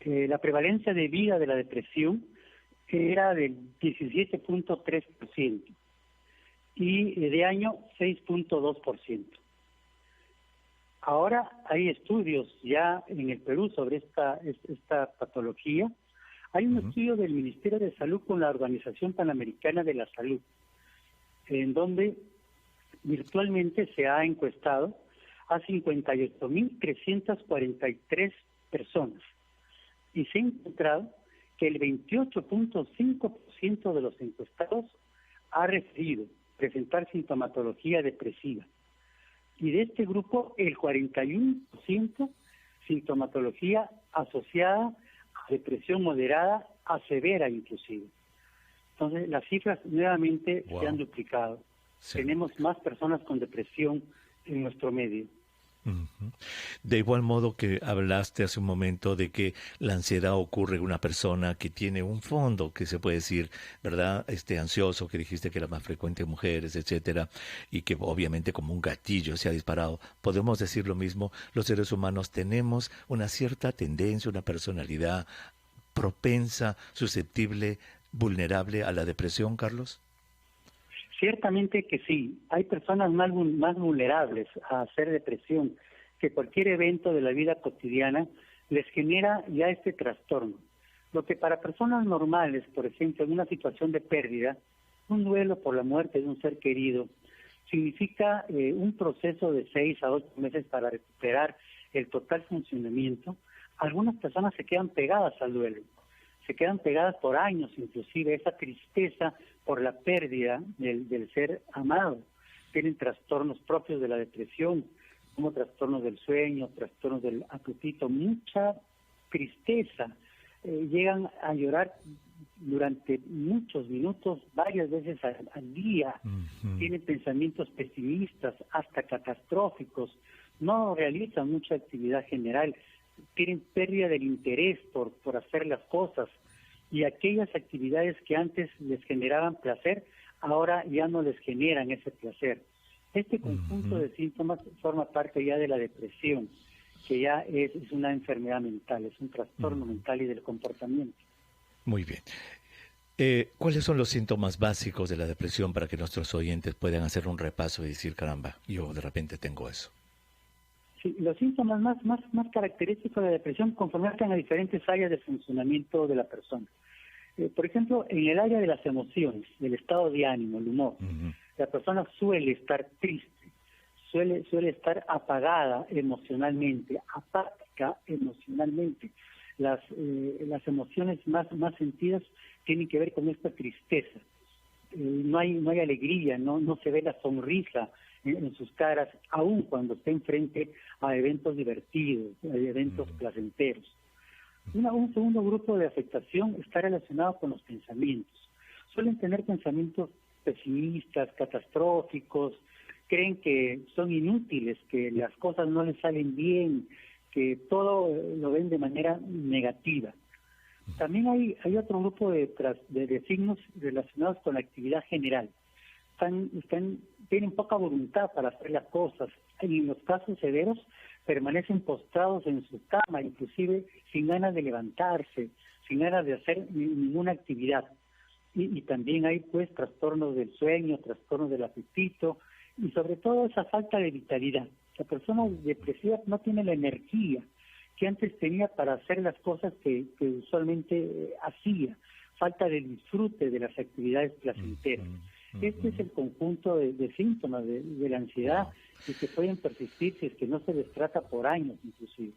la prevalencia de vida de la depresión era del 17.3% y de año 6.2%. Ahora hay estudios ya en el Perú sobre esta patología. Hay un estudio del Ministerio de Salud con la Organización Panamericana de la Salud, en donde virtualmente se ha encuestado a 58.343 personas y se ha encontrado que el 28.5% de los encuestados ha referido presentar sintomatología depresiva y de este grupo el 41% sintomatología asociada a depresión moderada a severa inclusive. Entonces, las cifras nuevamente se han duplicado. Sí. Tenemos más personas con depresión en nuestro medio. De igual modo que hablaste hace un momento de que la ansiedad ocurre en una persona que tiene un fondo, que se puede decir, ¿verdad? Ansioso, que dijiste que era más frecuente en mujeres, etcétera, y que obviamente como un gatillo se ha disparado. ¿Podemos decir lo mismo? Los seres humanos tenemos una cierta tendencia, una personalidad propensa, susceptible, vulnerable a la depresión, Carlos. Ciertamente que sí, hay personas más vulnerables a hacer depresión, que cualquier evento de la vida cotidiana les genera ya este trastorno. Lo que para personas normales, por ejemplo, en una situación de pérdida, un duelo por la muerte de un ser querido, significa un proceso de 6 a 8 meses para recuperar el total funcionamiento. Algunas personas se quedan pegadas al duelo, se quedan pegadas por años inclusive, esa tristeza por la pérdida del ser amado. Tienen trastornos propios de la depresión, como trastornos del sueño, trastornos del apetito, mucha tristeza. Llegan a llorar durante muchos minutos, varias veces al día. Tienen pensamientos pesimistas, hasta catastróficos. No realizan mucha actividad general. Tienen pérdida del interés por hacer las cosas, y aquellas actividades que antes les generaban placer, ahora ya no les generan ese placer. Este conjunto de síntomas forma parte ya de la depresión, que ya es una enfermedad mental, es un trastorno mental y del comportamiento. Muy bien. ¿Cuáles son los síntomas básicos de la depresión para que nuestros oyentes puedan hacer un repaso y decir, caramba, yo de repente tengo eso? Sí, los síntomas más característicos de la depresión conforman a diferentes áreas de funcionamiento de la persona. Por ejemplo, en el área de las emociones, del estado de ánimo, el humor, la persona suele estar triste, suele estar apagada emocionalmente, apática emocionalmente. Las emociones más sentidas tienen que ver con esta tristeza. No hay alegría, no se ve la sonrisa en sus caras, aun cuando estén frente a eventos divertidos, a eventos placenteros. Un segundo grupo de afectación está relacionado con los pensamientos. Suelen tener pensamientos pesimistas, catastróficos, creen que son inútiles, que las cosas no les salen bien, que todo lo ven de manera negativa. También hay otro grupo de signos relacionados con la actividad general. Tienen poca voluntad para hacer las cosas, y en los casos severos permanecen postrados en su cama, inclusive sin ganas de levantarse, sin ganas de hacer ninguna actividad. y también hay pues trastornos del sueño, trastornos del apetito y sobre todo esa falta de vitalidad. La persona depresiva no tiene la energía que antes tenía para hacer las cosas que usualmente hacía, falta de disfrute de las actividades placenteras. Este es el conjunto de síntomas de la ansiedad y que pueden persistir si es que no se les trata por años inclusive.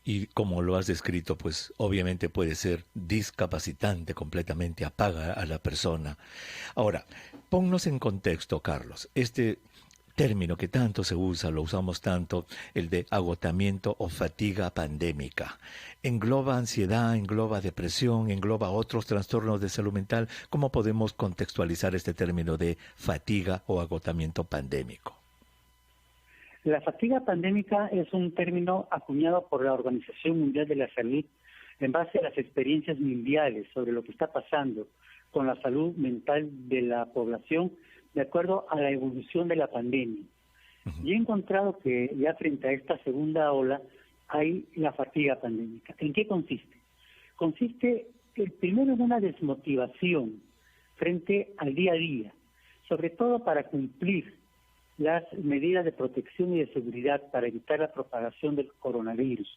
Y como lo has descrito, pues obviamente puede ser discapacitante completamente, apaga a la persona. Ahora, ponnos en contexto, Carlos, este término que tanto se usa, lo usamos tanto, el de agotamiento o fatiga pandémica. Engloba ansiedad, engloba depresión, engloba otros trastornos de salud mental. ¿Cómo podemos contextualizar este término de fatiga o agotamiento pandémico? La fatiga pandémica es un término acuñado por la Organización Mundial de la Salud en base a las experiencias mundiales sobre lo que está pasando con la salud mental de la población de acuerdo a la evolución de la pandemia. Y he encontrado que ya frente a esta segunda ola hay la fatiga pandémica. ¿En qué consiste? Consiste primero en una desmotivación frente al día a día, sobre todo para cumplir las medidas de protección y de seguridad para evitar la propagación del coronavirus.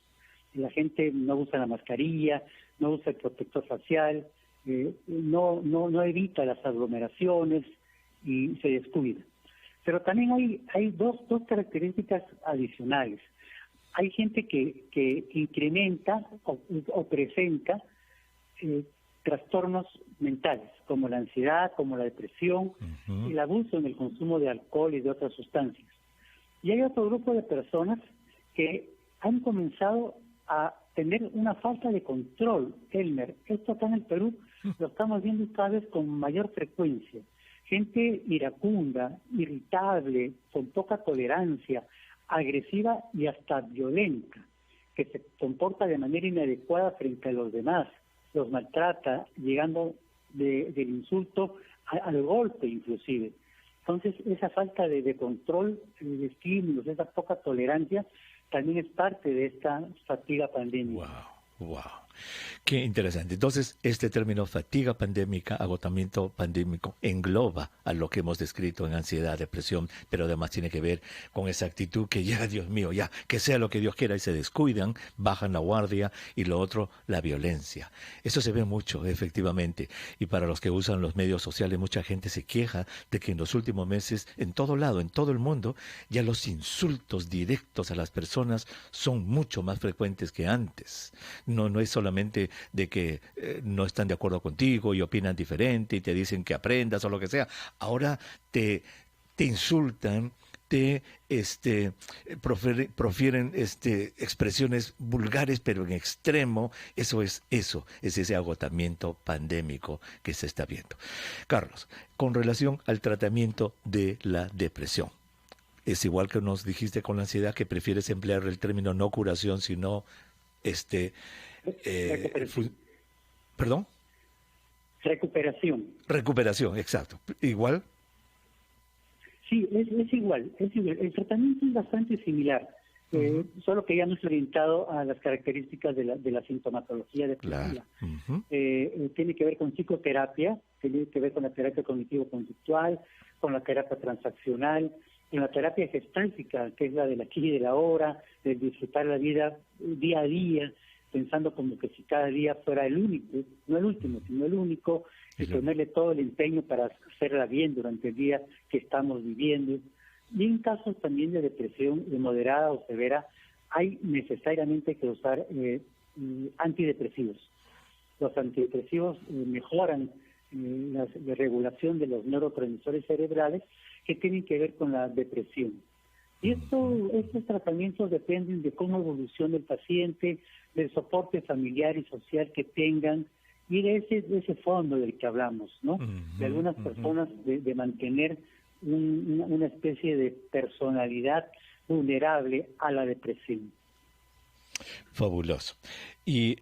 La gente no usa la mascarilla, no usa el protector facial, no evita las aglomeraciones y se descuida. Pero también hay dos características adicionales. Hay gente que incrementa o presenta trastornos mentales, como la ansiedad, como la depresión, el abuso en el consumo de alcohol y de otras sustancias. Y hay otro grupo de personas que han comenzado a tener una falta de control, Elmer. Esto acá en el Perú lo estamos viendo cada vez con mayor frecuencia. Gente iracunda, irritable, con poca tolerancia, agresiva y hasta violenta, que se comporta de manera inadecuada frente a los demás, los maltrata, llegando del insulto al golpe inclusive. Entonces, esa falta de control de estímulos, esa poca tolerancia, también es parte de esta fatiga pandémica. Wow. Qué interesante. Entonces, este término fatiga pandémica, agotamiento pandémico, engloba a lo que hemos descrito en ansiedad, depresión, pero además tiene que ver con esa actitud que ya, Dios mío, ya, que sea lo que Dios quiera, y se descuidan, bajan la guardia, y lo otro, la violencia. Eso se ve mucho, efectivamente, y para los que usan los medios sociales, mucha gente se queja de que en los últimos meses, en todo lado, en todo el mundo, ya los insultos directos a las personas son mucho más frecuentes que antes. No es solamente de que no están de acuerdo contigo y opinan diferente y te dicen que aprendas o lo que sea. Ahora te insultan, te profieren expresiones vulgares, pero en extremo. Es ese agotamiento pandémico que se está viendo. Carlos, con relación al tratamiento de la depresión, es igual que nos dijiste con la ansiedad, que prefieres emplear el término no curación, sino ¿perdón? Recuperación, exacto. ¿Igual? Sí, es igual. El tratamiento es bastante similar, solo que ya no es orientado a las características de la sintomatología depresiva. Tiene que ver con psicoterapia, tiene que ver con la terapia cognitivo-conductual, con la terapia transaccional, en la terapia gestáltica, que es la del aquí y de la ahora, de disfrutar la vida día a día, pensando como que si cada día fuera el único, no el último, sino el único, y ponerle todo el empeño para hacerla bien durante el día que estamos viviendo. Y en casos también de depresión moderada o severa, hay necesariamente que usar antidepresivos. Los antidepresivos mejoran la regulación de los neurotransmisores cerebrales que tienen que ver con la depresión. Y estos tratamientos dependen de cómo evoluciona el paciente, del soporte familiar y social que tengan y de ese fondo del que hablamos, ¿no? De algunas personas de mantener una especie de personalidad vulnerable a la depresión. Fabuloso. Y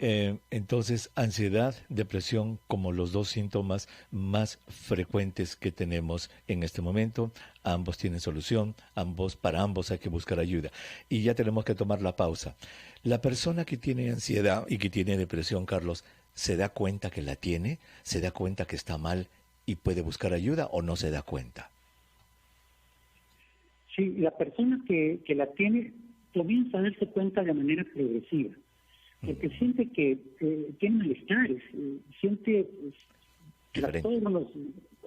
entonces, ansiedad, depresión como los dos síntomas más frecuentes que tenemos en este momento. Ambos tienen solución, para ambos hay que buscar ayuda. Y ya tenemos que tomar la pausa. La persona que tiene ansiedad y que tiene depresión, Carlos, ¿se da cuenta que la tiene? ¿Se da cuenta que está mal y puede buscar ayuda o no se da cuenta? Sí, la persona que la tiene comienza a darse cuenta de manera progresiva, porque siente que tiene malestares, siente trastornos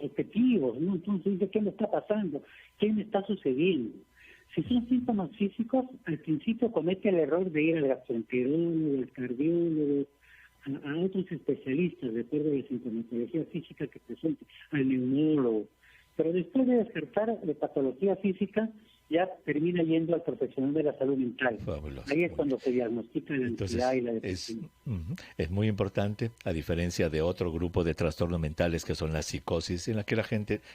objetivos, ¿no? Entonces dice, ¿qué me está pasando? ¿Qué me está sucediendo? Si son síntomas físicos, al principio comete el error de ir al gastroenterólogo, al cardiólogo, a otros especialistas, de acuerdo a la sintomatología física que presente, al neumólogo. Pero después de descartar de patología física, ya termina yendo al profesional de la salud mental. Fabuloso. Ahí es cuando se diagnostica la ansiedad y la depresión. Es muy importante, a diferencia de otro grupo de trastornos mentales que son la psicosis, en la que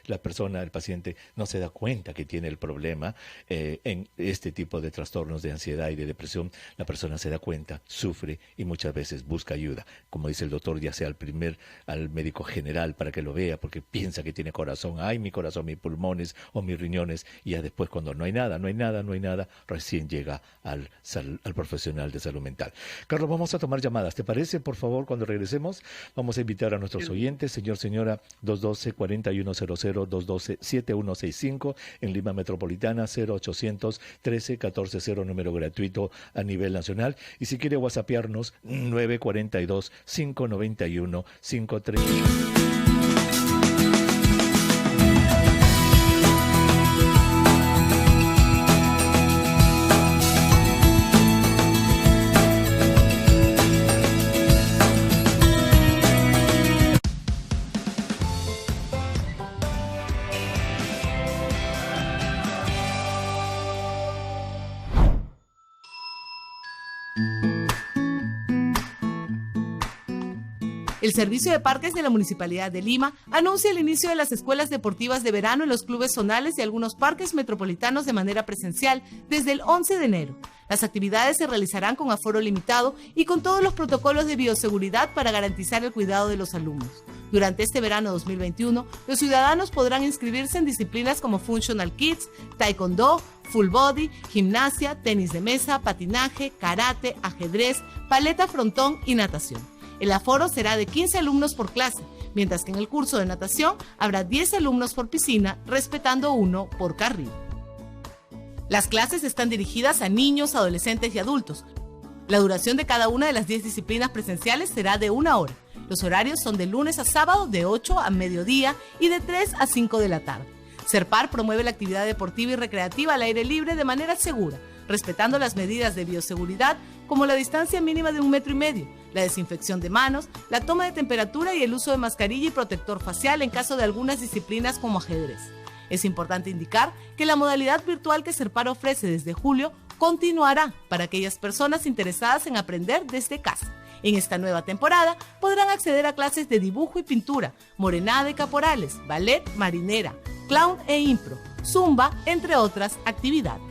la persona, el paciente, no se da cuenta que tiene el problema. En este tipo de trastornos de ansiedad y de depresión, la persona se da cuenta, sufre y muchas veces busca ayuda. Como dice el doctor, ya sea al médico general para que lo vea, porque piensa que tiene corazón. Ay, mi corazón, mis pulmones o mis riñones, y ya después cuando no hay nada, recién llega al profesional de salud mental. Carlos, vamos a tomar llamadas, ¿te parece? Por favor, cuando regresemos, vamos a invitar a nuestros oyentes, señora, 212-4100, 212-7165, en Lima Metropolitana, 0800-13-14-0, número gratuito a nivel nacional, y si quiere whatsappearnos, 942-591-53. El Servicio de Parques de la Municipalidad de Lima anuncia el inicio de las escuelas deportivas de verano en los clubes zonales y algunos parques metropolitanos de manera presencial desde el 11 de enero. Las actividades se realizarán con aforo limitado y con todos los protocolos de bioseguridad para garantizar el cuidado de los alumnos. Durante este verano 2021, los ciudadanos podrán inscribirse en disciplinas como Functional Kids, Taekwondo, Full Body, gimnasia, tenis de mesa, patinaje, karate, ajedrez, paleta frontón y natación. El aforo será de 15 alumnos por clase, mientras que en el curso de natación habrá 10 alumnos por piscina, respetando 1 por carril. Las clases están dirigidas a niños, adolescentes y adultos. La duración de cada una de las 10 disciplinas presenciales será de 1 hora. Los horarios son de lunes a sábado de 8 a mediodía y de 3 a 5 de la tarde. Serpar promueve la actividad deportiva y recreativa al aire libre de manera segura, respetando las medidas de bioseguridad como la distancia mínima de 1,5 metros, la desinfección de manos, la toma de temperatura y el uso de mascarilla y protector facial en caso de algunas disciplinas como ajedrez. Es importante indicar que la modalidad virtual que Serpar ofrece desde julio continuará para aquellas personas interesadas en aprender desde casa. En esta nueva temporada podrán acceder a clases de dibujo y pintura, morenada y caporales, ballet, marinera, clown e impro, zumba, entre otras actividades.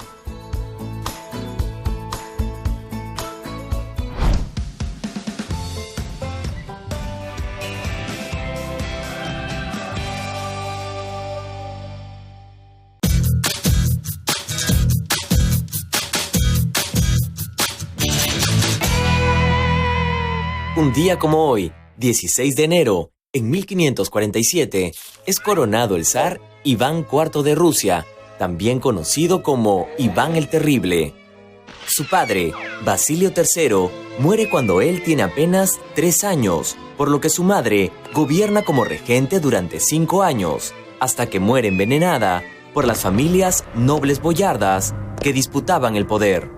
Un día como hoy, 16 de enero, en 1547, es coronado el zar Iván IV de Rusia, también conocido como Iván el Terrible. Su padre, Basilio III, muere cuando él tiene apenas 3 años, por lo que su madre gobierna como regente durante 5 años, hasta que muere envenenada por las familias nobles boyardas que disputaban el poder.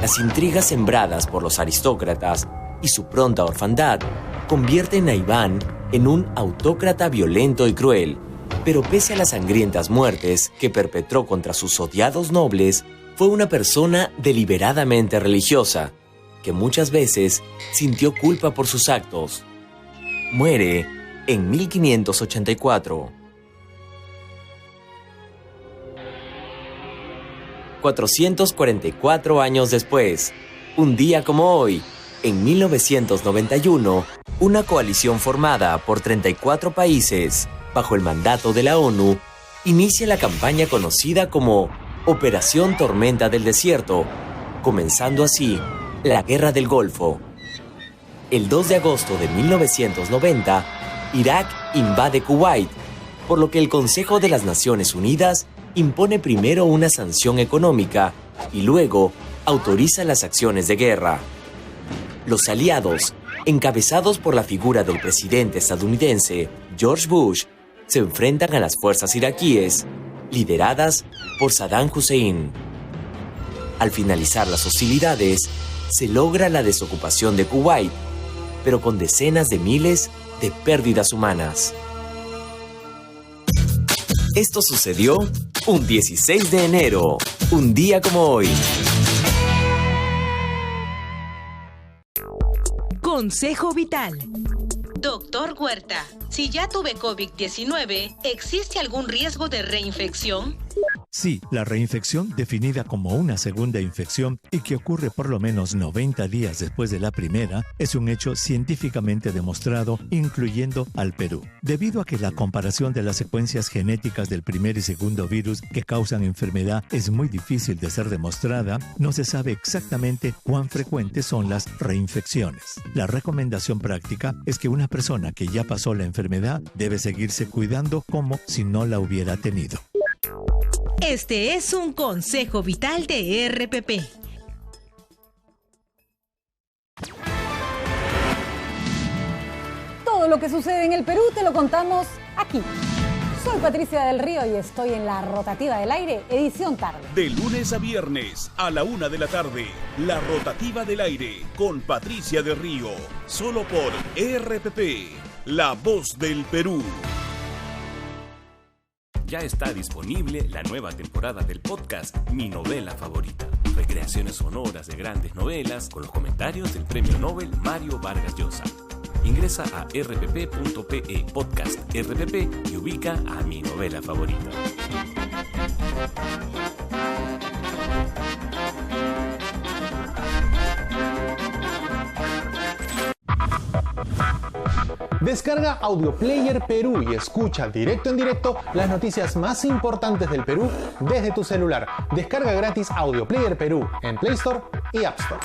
Las intrigas sembradas por los aristócratas y su pronta orfandad convierten a Iván en un autócrata violento y cruel, pero pese a las sangrientas muertes que perpetró contra sus odiados nobles, fue una persona deliberadamente religiosa, que muchas veces sintió culpa por sus actos. Muere en 1584. 444 años después, un día como hoy, en 1991, una coalición formada por 34 países, bajo el mandato de la ONU, inicia la campaña conocida como Operación Tormenta del Desierto, comenzando así la Guerra del Golfo. El 2 de agosto de 1990, Irak invade Kuwait, por lo que el Consejo de las Naciones Unidas impone primero una sanción económica y luego autoriza las acciones de guerra. Los aliados, encabezados por la figura del presidente estadounidense George Bush, se enfrentan a las fuerzas iraquíes, lideradas por Saddam Hussein. Al finalizar las hostilidades, se logra la desocupación de Kuwait, pero con decenas de miles de pérdidas humanas. Esto sucedió un 16 de enero, un día como hoy. Consejo Vital. Doctor Huerta, si ya tuve COVID-19, ¿existe algún riesgo de reinfección? Sí, la reinfección, definida como una segunda infección y que ocurre por lo menos 90 días después de la primera, es un hecho científicamente demostrado, incluyendo al Perú. Debido a que la comparación de las secuencias genéticas del primer y segundo virus que causan enfermedad es muy difícil de ser demostrada, no se sabe exactamente cuán frecuentes son las reinfecciones. La recomendación práctica es que una persona que ya pasó la enfermedad debe seguirse cuidando como si no la hubiera tenido. Este es un consejo vital de RPP. Todo lo que sucede en el Perú te lo contamos aquí. Soy Patricia del Río y estoy en la Rotativa del Aire, edición tarde. De lunes a viernes a la 1 de la tarde, la Rotativa del Aire con Patricia del Río, solo por RPP, la voz del Perú. Ya está disponible la nueva temporada del podcast Mi Novela Favorita. Recreaciones sonoras de grandes novelas con los comentarios del Premio Nobel Mario Vargas Llosa. Ingresa a rpp.pe podcast RPP y ubica a Mi Novela Favorita. Descarga Audio Player Perú y escucha directo en directo las noticias más importantes del Perú desde tu celular. Descarga gratis Audio Player Perú en Play Store y App Store.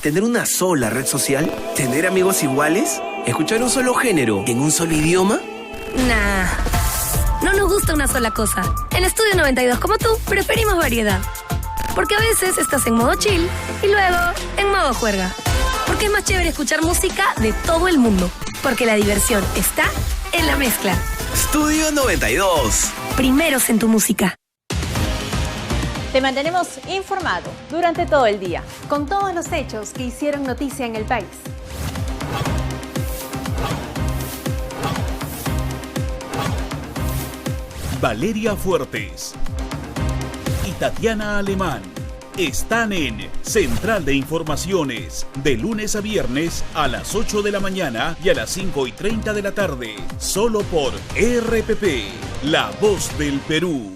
¿Tener una sola red social? ¿Tener amigos iguales? ¿Escuchar un solo género en un solo idioma? Nah, no nos gusta una sola cosa. En Estudio 92, como tú, preferimos variedad. Porque a veces estás en modo chill y luego en modo juerga. Porque es más chévere escuchar música de todo el mundo. Porque la diversión está en la mezcla. Estudio 92. Primeros en tu música. Te mantenemos informado durante todo el día, con todos los hechos que hicieron noticia en el país. Valeria Fuertes y Tatiana Alemán están en Central de Informaciones, de lunes a viernes a las 8 de la mañana y a las 5:30 de la tarde, solo por RPP, la voz del Perú.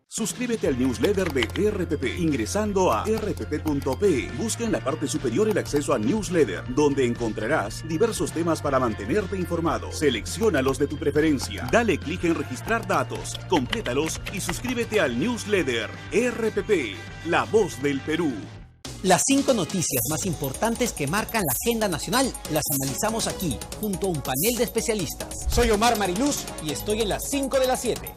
Suscríbete al newsletter de RPP ingresando a rpp.pe. Busca en la parte superior el acceso a newsletter, donde encontrarás diversos temas para mantenerte informado. Selecciona los de tu preferencia, dale clic en registrar datos, complétalos y suscríbete al newsletter RPP, la voz del Perú. Las 5 noticias más importantes que marcan la agenda nacional las analizamos aquí, junto a un panel de especialistas. Soy Omar Mariluz y estoy en las 5 de las 7.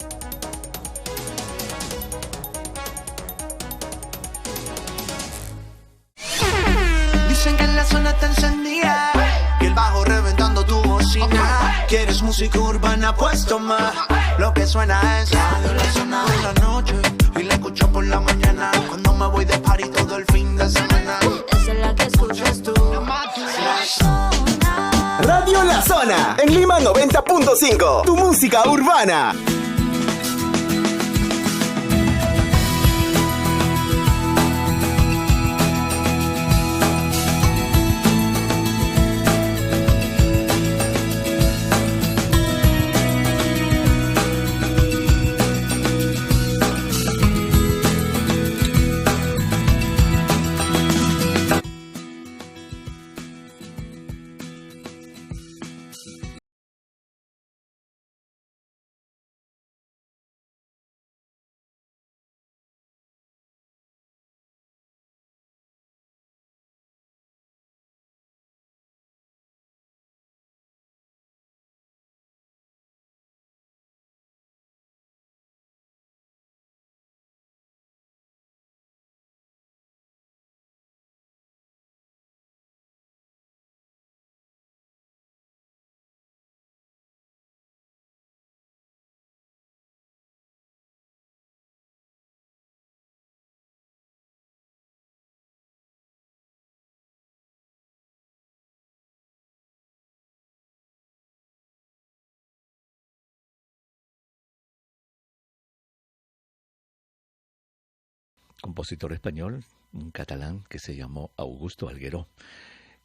Dicen que en la zona está encendida y el bajo reventando tu bocina. ¿Quieres música urbana? Pues toma. Lo que suena es Radio La Zona por la noche y la escucho por la mañana. Cuando me voy de party todo el fin de semana. Esa es la que escuchas tú. Radio La Zona en Lima 90.5. Tu música urbana. compositor español, un catalán que se llamó Augusto Algueró,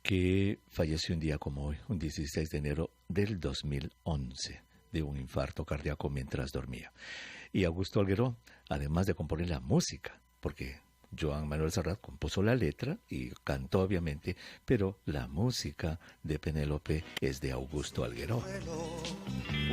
que falleció un día como hoy, un 16 de enero del 2011, de un infarto cardíaco mientras dormía. Y Augusto Algueró, además de componer la música, porque Joan Manuel Serrat compuso la letra y cantó obviamente, pero la música de Penélope es de Augusto Algueró.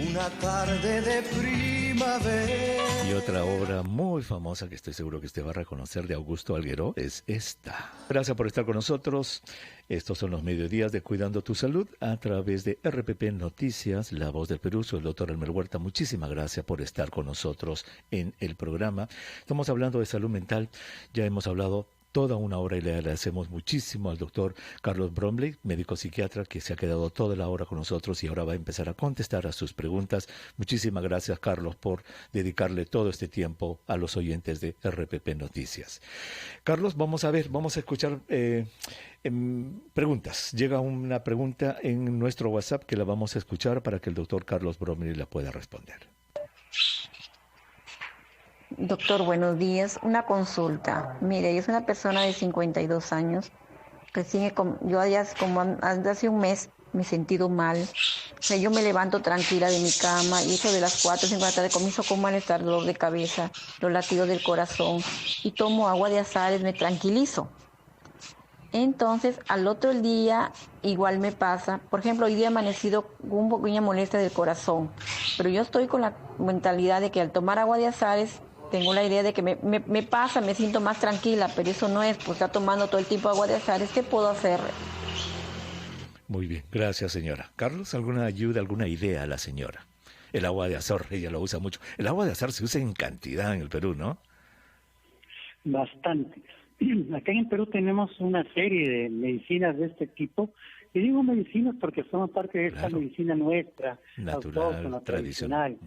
Una tarde de primavera. Y otra obra muy famosa que estoy seguro que usted va a reconocer de Augusto Algueró es esta. Gracias por estar con nosotros. Estos son los mediodías de Cuidando tu Salud a través de RPP Noticias, La Voz del Perú. Soy el doctor Elmer Huerta. Muchísimas gracias por estar con nosotros en el programa. Estamos hablando de salud mental. Ya hemos hablado toda una hora y le agradecemos muchísimo al doctor Carlos Bromley, médico psiquiatra, que se ha quedado toda la hora con nosotros y ahora va a empezar a contestar a sus preguntas. Muchísimas gracias, Carlos, por dedicarle todo este tiempo a los oyentes de RPP Noticias. Carlos, vamos a escuchar preguntas. Llega una pregunta en nuestro WhatsApp que la vamos a escuchar para que el doctor Carlos Bromley la pueda responder. Doctor, buenos días. Una consulta. Mire, yo soy una persona de 52 años. Yo hace un mes me he sentido mal. O sea, yo me levanto tranquila de mi cama y eso de las 4 o 5 de la tarde comienzo con malestar, dolor de cabeza, los latidos del corazón y tomo agua de azares, me tranquilizo. Entonces, al otro día igual me pasa. Por ejemplo, hoy día he amanecido con un poquito molestia del corazón, pero yo estoy con la mentalidad de que al tomar agua de azares tengo la idea de que me pasa, me siento más tranquila, pero eso no es, pues está tomando todo el tiempo agua de azares. ¿Qué puedo hacer? Muy bien, gracias, señora. Carlos, ¿alguna ayuda, alguna idea a la señora? El agua de azar, ella lo usa mucho. El agua de azar se usa en cantidad en el Perú, ¿no? Bastante. Acá en el Perú tenemos una serie de medicinas de este tipo. Y digo medicinas porque son parte de esta medicina nuestra, natural, tradicional,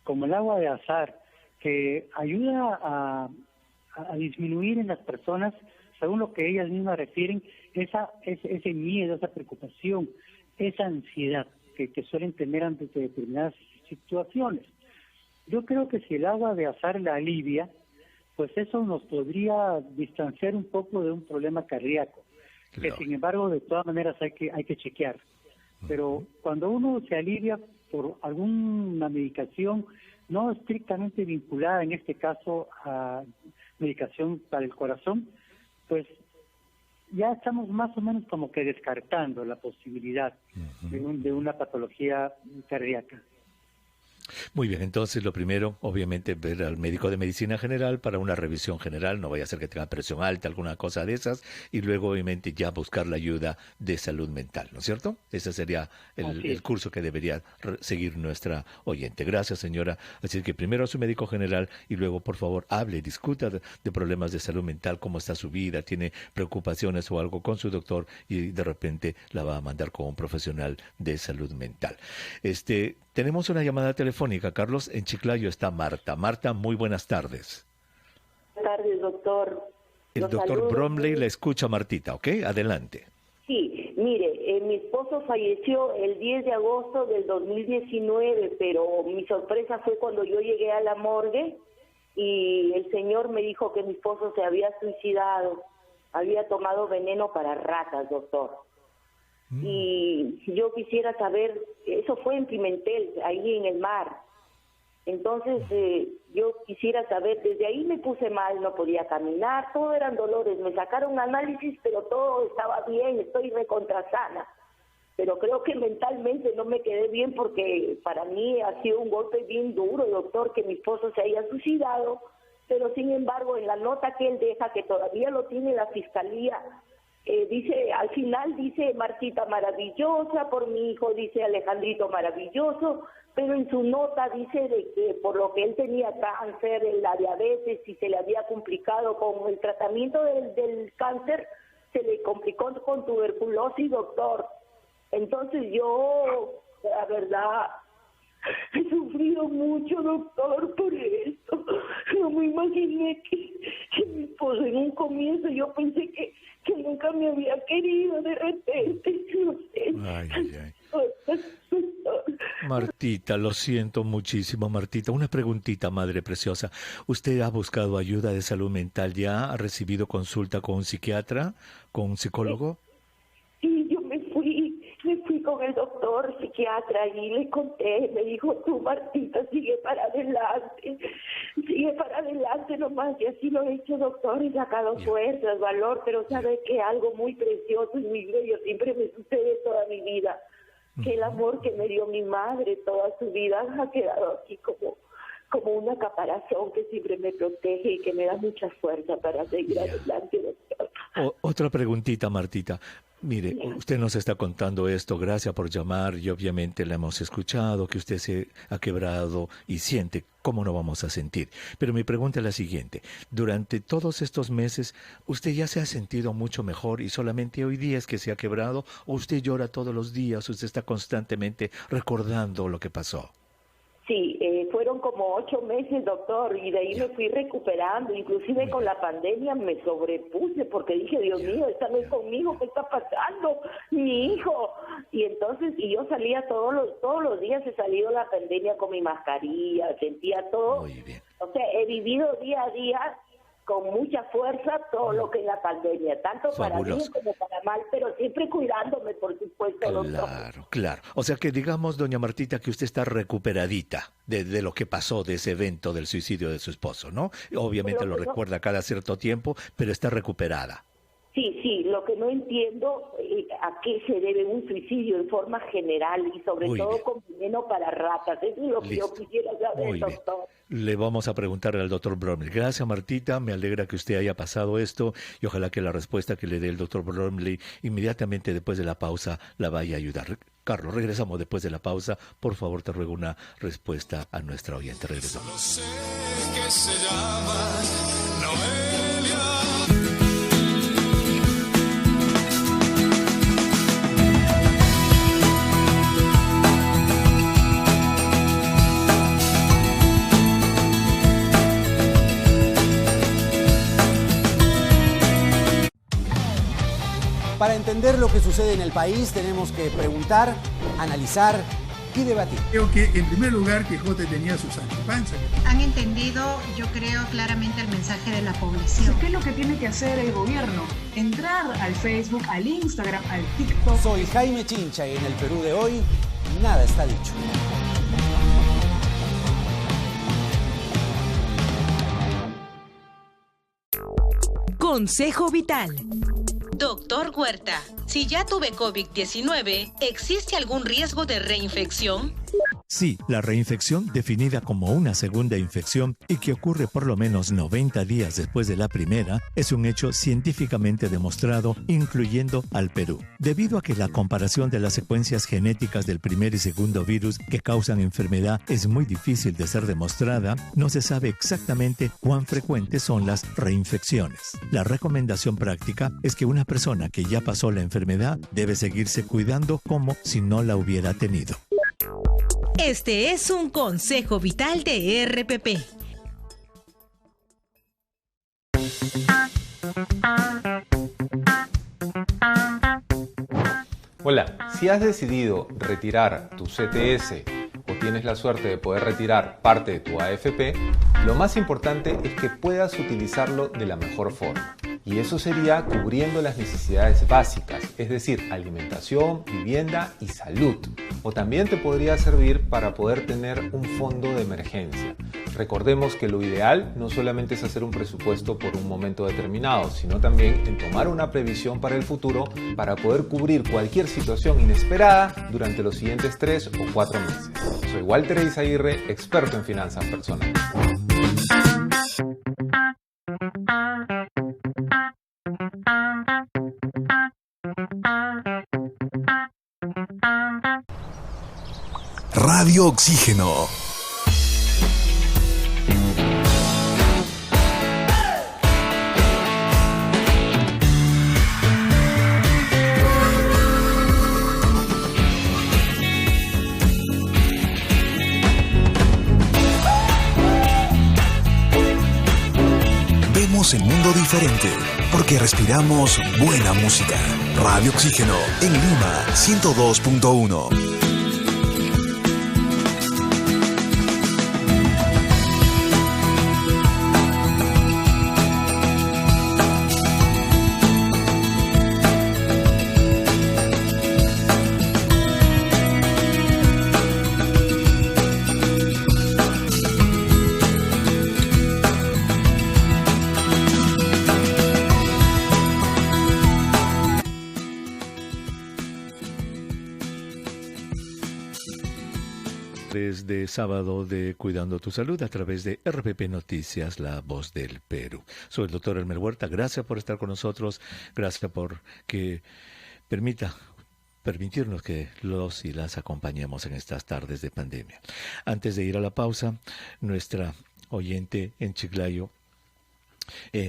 como el agua de azar, que ayuda a disminuir en las personas, según lo que ellas mismas refieren, ese miedo, esa preocupación, esa ansiedad que suelen tener ante determinadas situaciones. Yo creo que si el agua de azar la alivia, pues eso nos podría distanciar un poco de un problema cardíaco, que sin embargo de todas maneras hay que chequear. Pero cuando uno se alivia por alguna medicación no estrictamente vinculada, en este caso a medicación para el corazón, pues ya estamos más o menos como que descartando la posibilidad de una patología cardíaca. Muy bien, entonces lo primero, obviamente, ver al médico de medicina general para una revisión general, no vaya a ser que tenga presión alta, alguna cosa de esas, y luego obviamente ya buscar la ayuda de salud mental, ¿no es cierto? Ese sería el curso que debería seguir nuestra oyente. Gracias, señora. Así que primero a su médico general y luego, por favor, hable, discuta de problemas de salud mental, cómo está su vida, tiene preocupaciones o algo con su doctor y de repente la va a mandar con un profesional de salud mental. Tenemos una llamada telefónica, Carlos. En Chiclayo está Marta. Marta, muy buenas tardes. Buenas tardes, doctor. El doctor Bromley la escucha, Martita, ¿ok? Adelante. Sí, mire, mi esposo falleció el 10 de agosto del 2019, pero mi sorpresa fue cuando yo llegué a la morgue y el señor me dijo que mi esposo se había suicidado, había tomado veneno para ratas, doctor. Y yo quisiera saber, eso fue en Pimentel, ahí en el mar. Entonces yo quisiera saber, desde ahí me puse mal, no podía caminar, todo eran dolores, me sacaron análisis, pero todo estaba bien, estoy recontrasana. Pero creo que mentalmente no me quedé bien porque para mí ha sido un golpe bien duro, doctor, que mi esposo se haya suicidado, pero sin embargo en la nota que él deja, que todavía lo tiene la fiscalía, dice, al final dice Martita maravillosa, por mi hijo dice Alejandrito maravilloso, pero en su nota dice de que por lo que él tenía cáncer, la diabetes y se le había complicado con el tratamiento del cáncer, se le complicó con tuberculosis, doctor. Entonces yo, la verdad, he sufrido mucho, doctor, por esto. No me imaginé que mi esposo en un comienzo, yo pensé que nunca me había querido, de repente, no sé. Ay. Martita, lo siento muchísimo, Martita. Una preguntita, madre preciosa. ¿Usted ha buscado ayuda de salud mental ya? ¿Ha recibido consulta con un psiquiatra, con un psicólogo? Sí, yo me fui con el doctor psiquiatra y le conté, me dijo, tú Martita, sigue para adelante nomás, y así lo he hecho, doctor, he sacado fuerzas, valor, pero sabe que algo muy precioso y muy bello siempre me sucede toda mi vida, que el amor que me dio mi madre toda su vida ha quedado aquí como una caparazón que siempre me protege y que me da mucha fuerza para seguir adelante, doctor. Otra preguntita, Martita. Mire, usted nos está contando esto, gracias por llamar y obviamente la hemos escuchado, que usted se ha quebrado y siente, ¿cómo no vamos a sentir? Pero mi pregunta es la siguiente, durante todos estos meses, ¿usted ya se ha sentido mucho mejor y solamente hoy día es que se ha quebrado o usted llora todos los días, usted está constantemente recordando lo que pasó? Sí, fueron como 8 meses, doctor, y de ahí me fui recuperando, inclusive con la pandemia me sobrepuse porque dije, Dios mío, esta no es conmigo, ¿qué está pasando? Mi hijo. Y entonces, yo salía todos los días, he salido la pandemia con mi mascarilla, sentía todo. Muy bien. O sea, he vivido día a día con mucha fuerza todo lo que es la pandemia, tanto para bien como para mal, pero siempre cuidándome, por supuesto. Claro. O sea que digamos, doña Martita, que usted está recuperadita de lo que pasó, de ese evento del suicidio de su esposo, ¿no? Obviamente lo recuerda cada cierto tiempo, pero está recuperada. Sí, lo que no entiendo a qué se debe un suicidio en forma general y sobre todo con veneno para ratas. Eso es lo que yo quisiera saber, doctor. Le vamos a preguntar al doctor Bromley. Gracias, Martita, me alegra que usted haya pasado esto y ojalá que la respuesta que le dé el doctor Bromley inmediatamente después de la pausa la vaya a ayudar. Carlos, regresamos después de la pausa. Por favor, te ruego una respuesta a nuestra oyente. Regresamos. Solo sé que se llama Noelia. Para entender lo que sucede en el país tenemos que preguntar, analizar y debatir. Creo que en primer lugar Quijote tenía su Sancho Panza. Han entendido, yo creo, claramente el mensaje de la población. ¿Qué es lo que tiene que hacer el gobierno? Entrar al Facebook, al Instagram, al TikTok. Soy Jaime Chincha y en el Perú de hoy nada está dicho. Consejo Vital. Doctor Huerta, si ya tuve COVID-19, ¿existe algún riesgo de reinfección? Sí, la reinfección, definida como una segunda infección y que ocurre por lo menos 90 días después de la primera, es un hecho científicamente demostrado, incluyendo al Perú. Debido a que la comparación de las secuencias genéticas del primer y segundo virus que causan enfermedad es muy difícil de ser demostrada, no se sabe exactamente cuán frecuentes son las reinfecciones. La recomendación práctica es que una persona que ya pasó la enfermedad debe seguirse cuidando como si no la hubiera tenido. Este es un consejo vital de RPP. Hola, si has decidido retirar tu CTS o tienes la suerte de poder retirar parte de tu AFP, lo más importante es que puedas utilizarlo de la mejor forma. Y eso sería cubriendo las necesidades básicas, es decir, alimentación, vivienda y salud. O también te podría servir para poder tener un fondo de emergencia. Recordemos que lo ideal no solamente es hacer un presupuesto por un momento determinado, sino también en tomar una previsión para el futuro para poder cubrir cualquier situación inesperada durante los siguientes 3 o 4 meses. Soy Walter Eizaguirre, experto en finanzas personales. Radio Oxígeno. Vemos el mundo diferente porque respiramos buena música. Radio Oxígeno en Lima 102.1. Desde sábado de Cuidando tu Salud a través de RPP Noticias, La Voz del Perú. Soy el doctor Elmer Huerta, gracias por estar con nosotros, gracias por que permitirnos que los y las acompañemos en estas tardes de pandemia. Antes de ir a la pausa, nuestra oyente en Chiclayo,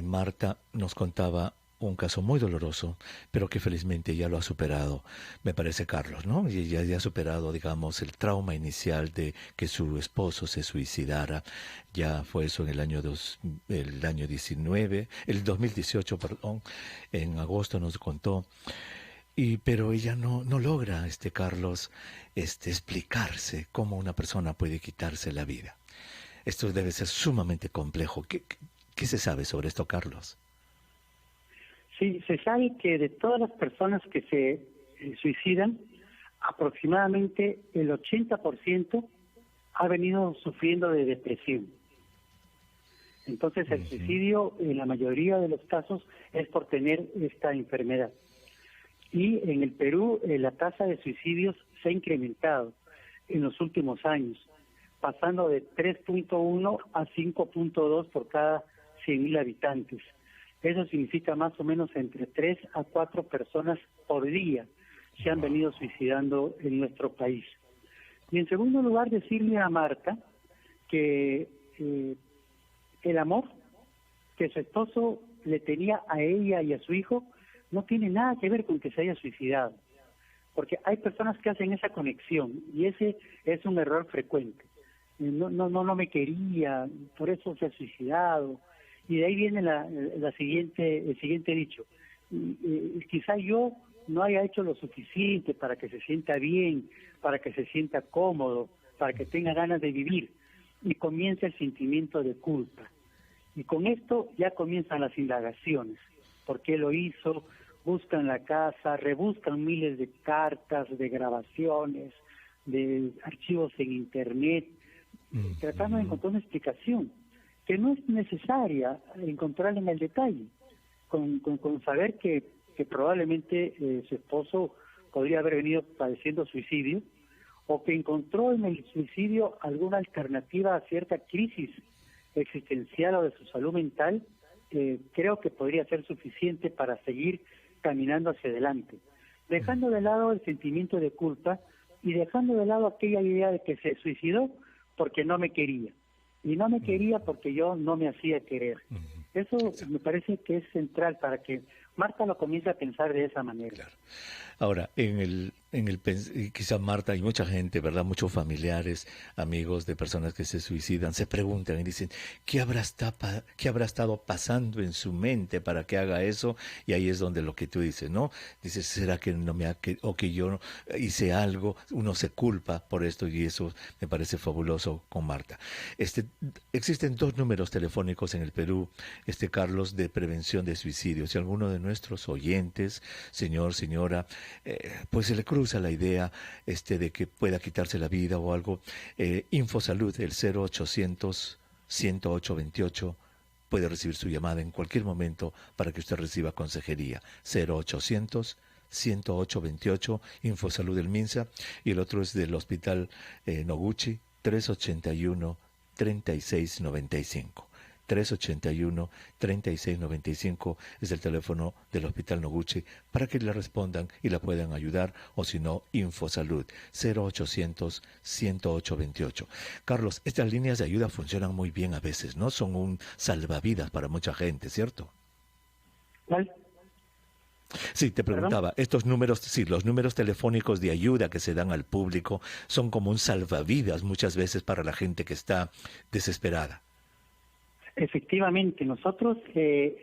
Marta, nos contaba un caso muy doloroso, pero que felizmente ya lo ha superado, me parece, Carlos, ¿no? Y ya ha superado, digamos, el trauma inicial de que su esposo se suicidara. Ya fue eso en el año 2018, perdón, en agosto nos contó. Pero ella no logra, Carlos, explicarse cómo una persona puede quitarse la vida. Esto debe ser sumamente complejo. ¿Qué se sabe sobre esto, Carlos? Sí, se sabe que de todas las personas que se suicidan, aproximadamente el 80% ha venido sufriendo de depresión. Entonces el suicidio en la mayoría de los casos es por tener esta enfermedad. Y en el Perú la tasa de suicidios se ha incrementado en los últimos años, pasando de 3.1 a 5.2 por cada 100.000 habitantes. Eso significa más o menos entre 3 a 4 personas por día se han venido suicidando en nuestro país. Y en segundo lugar, decirle a Marta que el amor que su esposo le tenía a ella y a su hijo no tiene nada que ver con que se haya suicidado, porque hay personas que hacen esa conexión y ese es un error frecuente. No me quería, por eso se ha suicidado. Y de ahí viene el siguiente dicho. Quizá yo no haya hecho lo suficiente para que se sienta bien, para que se sienta cómodo, para que tenga ganas de vivir. Y comienza el sentimiento de culpa. Y con esto ya comienzan las indagaciones. ¿Por qué lo hizo? Buscan la casa, rebuscan miles de cartas, de grabaciones, de archivos en Internet, tratando de encontrar una explicación que no es necesaria encontrarla en el detalle, con saber que probablemente su esposo podría haber venido padeciendo suicidio, o que encontró en el suicidio alguna alternativa a cierta crisis existencial o de su salud mental. Creo que podría ser suficiente para seguir caminando hacia adelante, dejando de lado el sentimiento de culpa y dejando de lado aquella idea de que se suicidó porque no me quería. Y no me quería porque yo no me hacía querer. Eso me parece que es central para que Marta lo comience a pensar de esa manera. Claro. Ahora, quizá Marta, hay mucha gente, ¿verdad? Muchos familiares, amigos de personas que se suicidan, se preguntan y dicen, ¿qué habrá estado pasando en su mente para que haga eso? Y ahí es donde lo que tú dices, ¿no? Dices, ¿será que o que yo hice algo? Uno se culpa por esto y eso me parece fabuloso con Marta. Existen 2 números telefónicos en el Perú, Carlos, de prevención de suicidio. Si alguno de nuestros oyentes, señor, señora, pues se le cruza la idea de que pueda quitarse la vida o algo, Infosalud, el 0800 108 28, puede recibir su llamada en cualquier momento para que usted reciba consejería. 0800 108 28, Infosalud del Minsa, y el otro es del Hospital Noguchi, 381 3695. 381-3695 es el teléfono del Hospital Noguchi para que le respondan y la puedan ayudar, o si no, Infosalud, 0800-108-28. Carlos, estas líneas de ayuda funcionan muy bien a veces, ¿no? Son un salvavidas para mucha gente, ¿cierto? ¿Cuál? Sí, te preguntaba, estos números, sí, los números telefónicos de ayuda que se dan al público son como un salvavidas muchas veces para la gente que está desesperada. Efectivamente, nosotros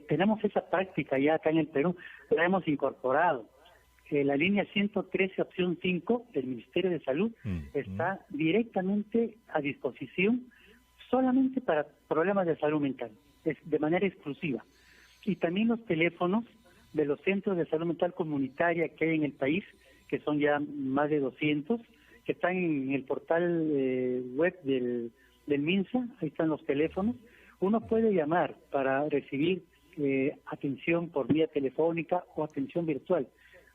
tenemos esa práctica ya acá en el Perú, la hemos incorporado. La línea 113, opción 5 del Ministerio de Salud está directamente a disposición solamente para problemas de salud mental, de manera exclusiva. Y también los teléfonos de los centros de salud mental comunitaria que hay en el país, que son ya más de 200, que están en el portal web del MINSA, ahí están los teléfonos. Uno puede llamar para recibir atención por vía telefónica o atención virtual.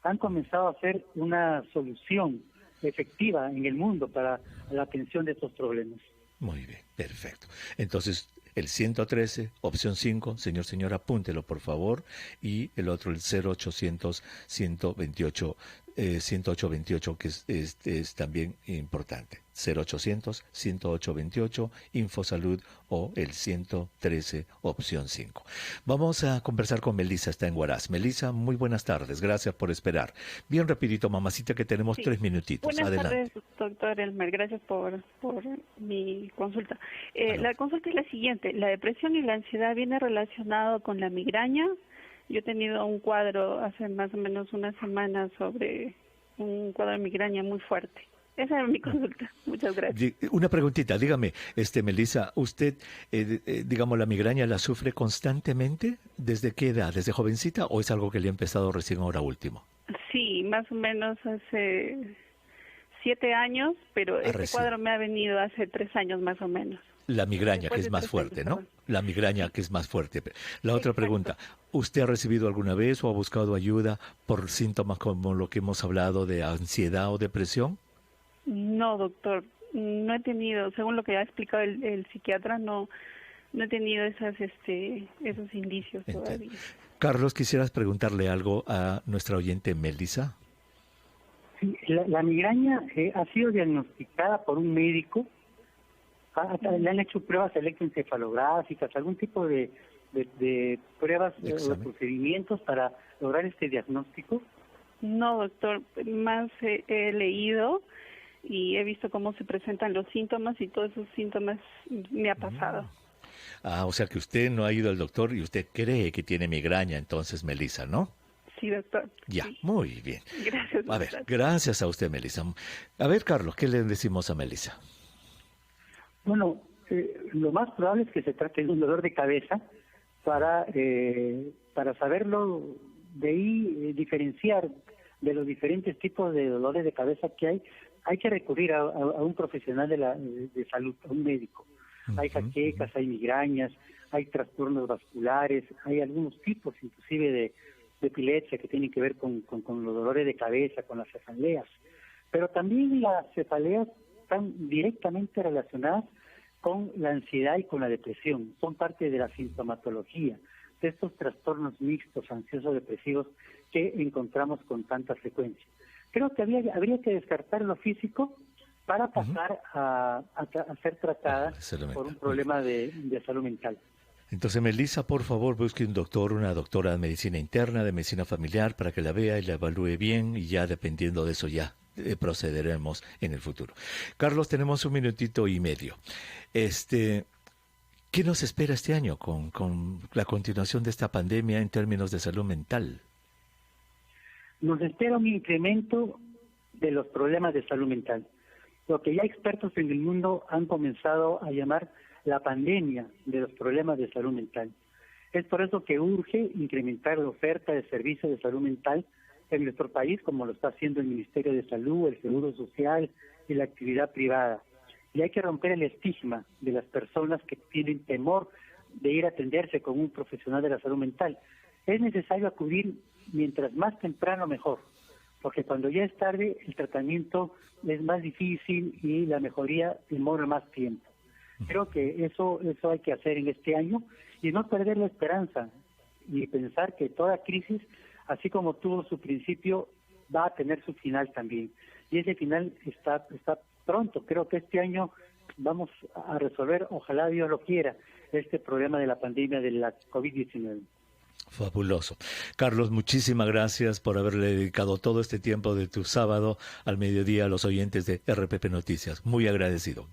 Han comenzado a hacer una solución efectiva en el mundo para la atención de estos problemas. Muy bien, perfecto. Entonces, el 113, opción 5, señor, apúntelo por favor, y el otro, el 0800 128 10828, que es también importante. 0800 10828, Infosalud, o el 113, opción 5. Vamos a conversar con Melissa, está en Huaraz. Melissa, muy buenas tardes, gracias por esperar. Bien rapidito, mamacita, que tenemos 3 minutitos. Buenas Adelante. tardes, doctor Elmer, gracias por mi consulta. La consulta es la siguiente: la depresión y la ansiedad viene relacionado con la migraña. Yo he tenido un cuadro hace más o menos una semana sobre un cuadro de migraña muy fuerte. Esa es mi consulta. Muchas gracias. Una preguntita, dígame, Melissa, ¿usted, digamos, la migraña la sufre constantemente? ¿Desde qué edad? ¿Desde jovencita o es algo que le ha empezado recién ahora último? Sí, más o menos hace 7 años, pero este cuadro me ha venido hace 3 años más o menos. La migraña, que es más fuerte, ¿no? La migraña, que es más fuerte. La otra pregunta, ¿usted ha recibido alguna vez o ha buscado ayuda por síntomas como lo que hemos hablado de ansiedad o depresión? No, doctor, no he tenido, según lo que ha explicado el psiquiatra, no he tenido esos indicios todavía. Carlos, ¿quisieras preguntarle algo a nuestra oyente Melissa? Sí, la migraña ha sido diagnosticada por un médico. Le han hecho pruebas electroencefalográficas, algún tipo de pruebas o procedimientos para lograr este diagnóstico. No, doctor, más he leído y he visto cómo se presentan los síntomas y todos esos síntomas me ha pasado. O sea que usted no ha ido al doctor y usted cree que tiene migraña, entonces, Melissa, ¿no? Sí, doctor. Ya, sí. Muy bien. Gracias. A ver, gracias a usted, Melissa. A ver, Carlos, ¿qué le decimos a Melissa? Bueno, lo más probable es que se trate de un dolor de cabeza para saberlo, de ahí diferenciar de los diferentes tipos de dolores de cabeza que hay que recurrir a un profesional de salud, a un médico. Hay jaquecas, hay migrañas, hay trastornos vasculares, hay algunos tipos inclusive de epilepsia que tienen que ver con los dolores de cabeza, con las cefaleas. Pero también las cefaleas están directamente relacionadas con la ansiedad y con la depresión. Son parte de la sintomatología de estos trastornos mixtos, ansiosos, depresivos que encontramos con tanta frecuencia. Creo que habría que descartar lo físico para pasar a ser tratada por un problema de salud mental. Entonces, Melissa, por favor, busque un doctor, una doctora de medicina interna, de medicina familiar, para que la vea y la evalúe bien, y ya dependiendo de eso ya procederemos en el futuro. Carlos, tenemos 1 minutito y medio. ¿Qué nos espera este año con la continuación de esta pandemia en términos de salud mental? Nos espera un incremento de los problemas de salud mental, lo que ya expertos en el mundo han comenzado a llamar la pandemia de los problemas de salud mental. Es por eso que urge incrementar la oferta de servicios de salud mental en nuestro país, como lo está haciendo el Ministerio de Salud, el Seguro Social y la actividad privada. Y hay que romper el estigma de las personas que tienen temor de ir a atenderse con un profesional de la salud mental. Es necesario acudir mientras más temprano mejor, porque cuando ya es tarde el tratamiento es más difícil y la mejoría demora más tiempo. Creo que eso hay que hacer en este año y no perder la esperanza y pensar que toda crisis, así como tuvo su principio, va a tener su final también. Y ese final está pronto. Creo que este año vamos a resolver, ojalá Dios lo quiera, este problema de la pandemia de la COVID-19. Fabuloso. Carlos, muchísimas gracias por haberle dedicado todo este tiempo de tu sábado al mediodía a los oyentes de RPP Noticias. Muy agradecido.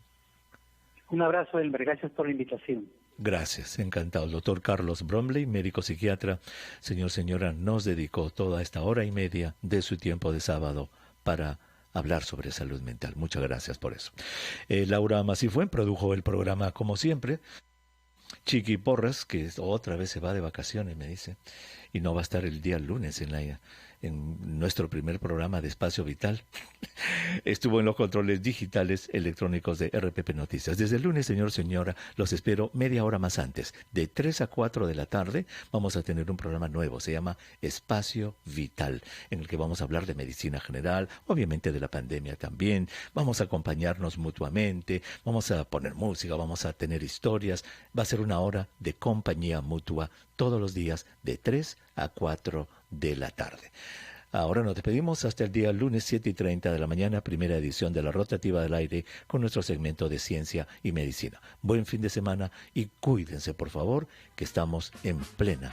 Un abrazo, Elmer. Gracias por la invitación. Gracias, encantado. El doctor Carlos Bromley, médico psiquiatra, señora, nos dedicó toda esta hora y media de su tiempo de sábado para hablar sobre salud mental. Muchas gracias por eso. Laura Masifuen produjo el programa como siempre. Chiqui Porras, que otra vez se va de vacaciones, me dice, y no va a estar el día lunes en en nuestro primer programa de Espacio Vital. Estuvo en los controles digitales electrónicos de RPP Noticias. Desde el lunes, señora, los espero media hora más antes. De 3 a 4 de la tarde vamos a tener un programa nuevo. Se llama Espacio Vital, en el que vamos a hablar de medicina general, obviamente de la pandemia también. Vamos a acompañarnos mutuamente, vamos a poner música, vamos a tener historias. Va a ser una hora de compañía mutua todos los días de 3 a 4 de la tarde. Ahora nos despedimos hasta el día lunes 7:30 de la mañana, primera edición de La Rotativa del Aire con nuestro segmento de ciencia y medicina. Buen fin de semana y cuídense, por favor, que estamos en plena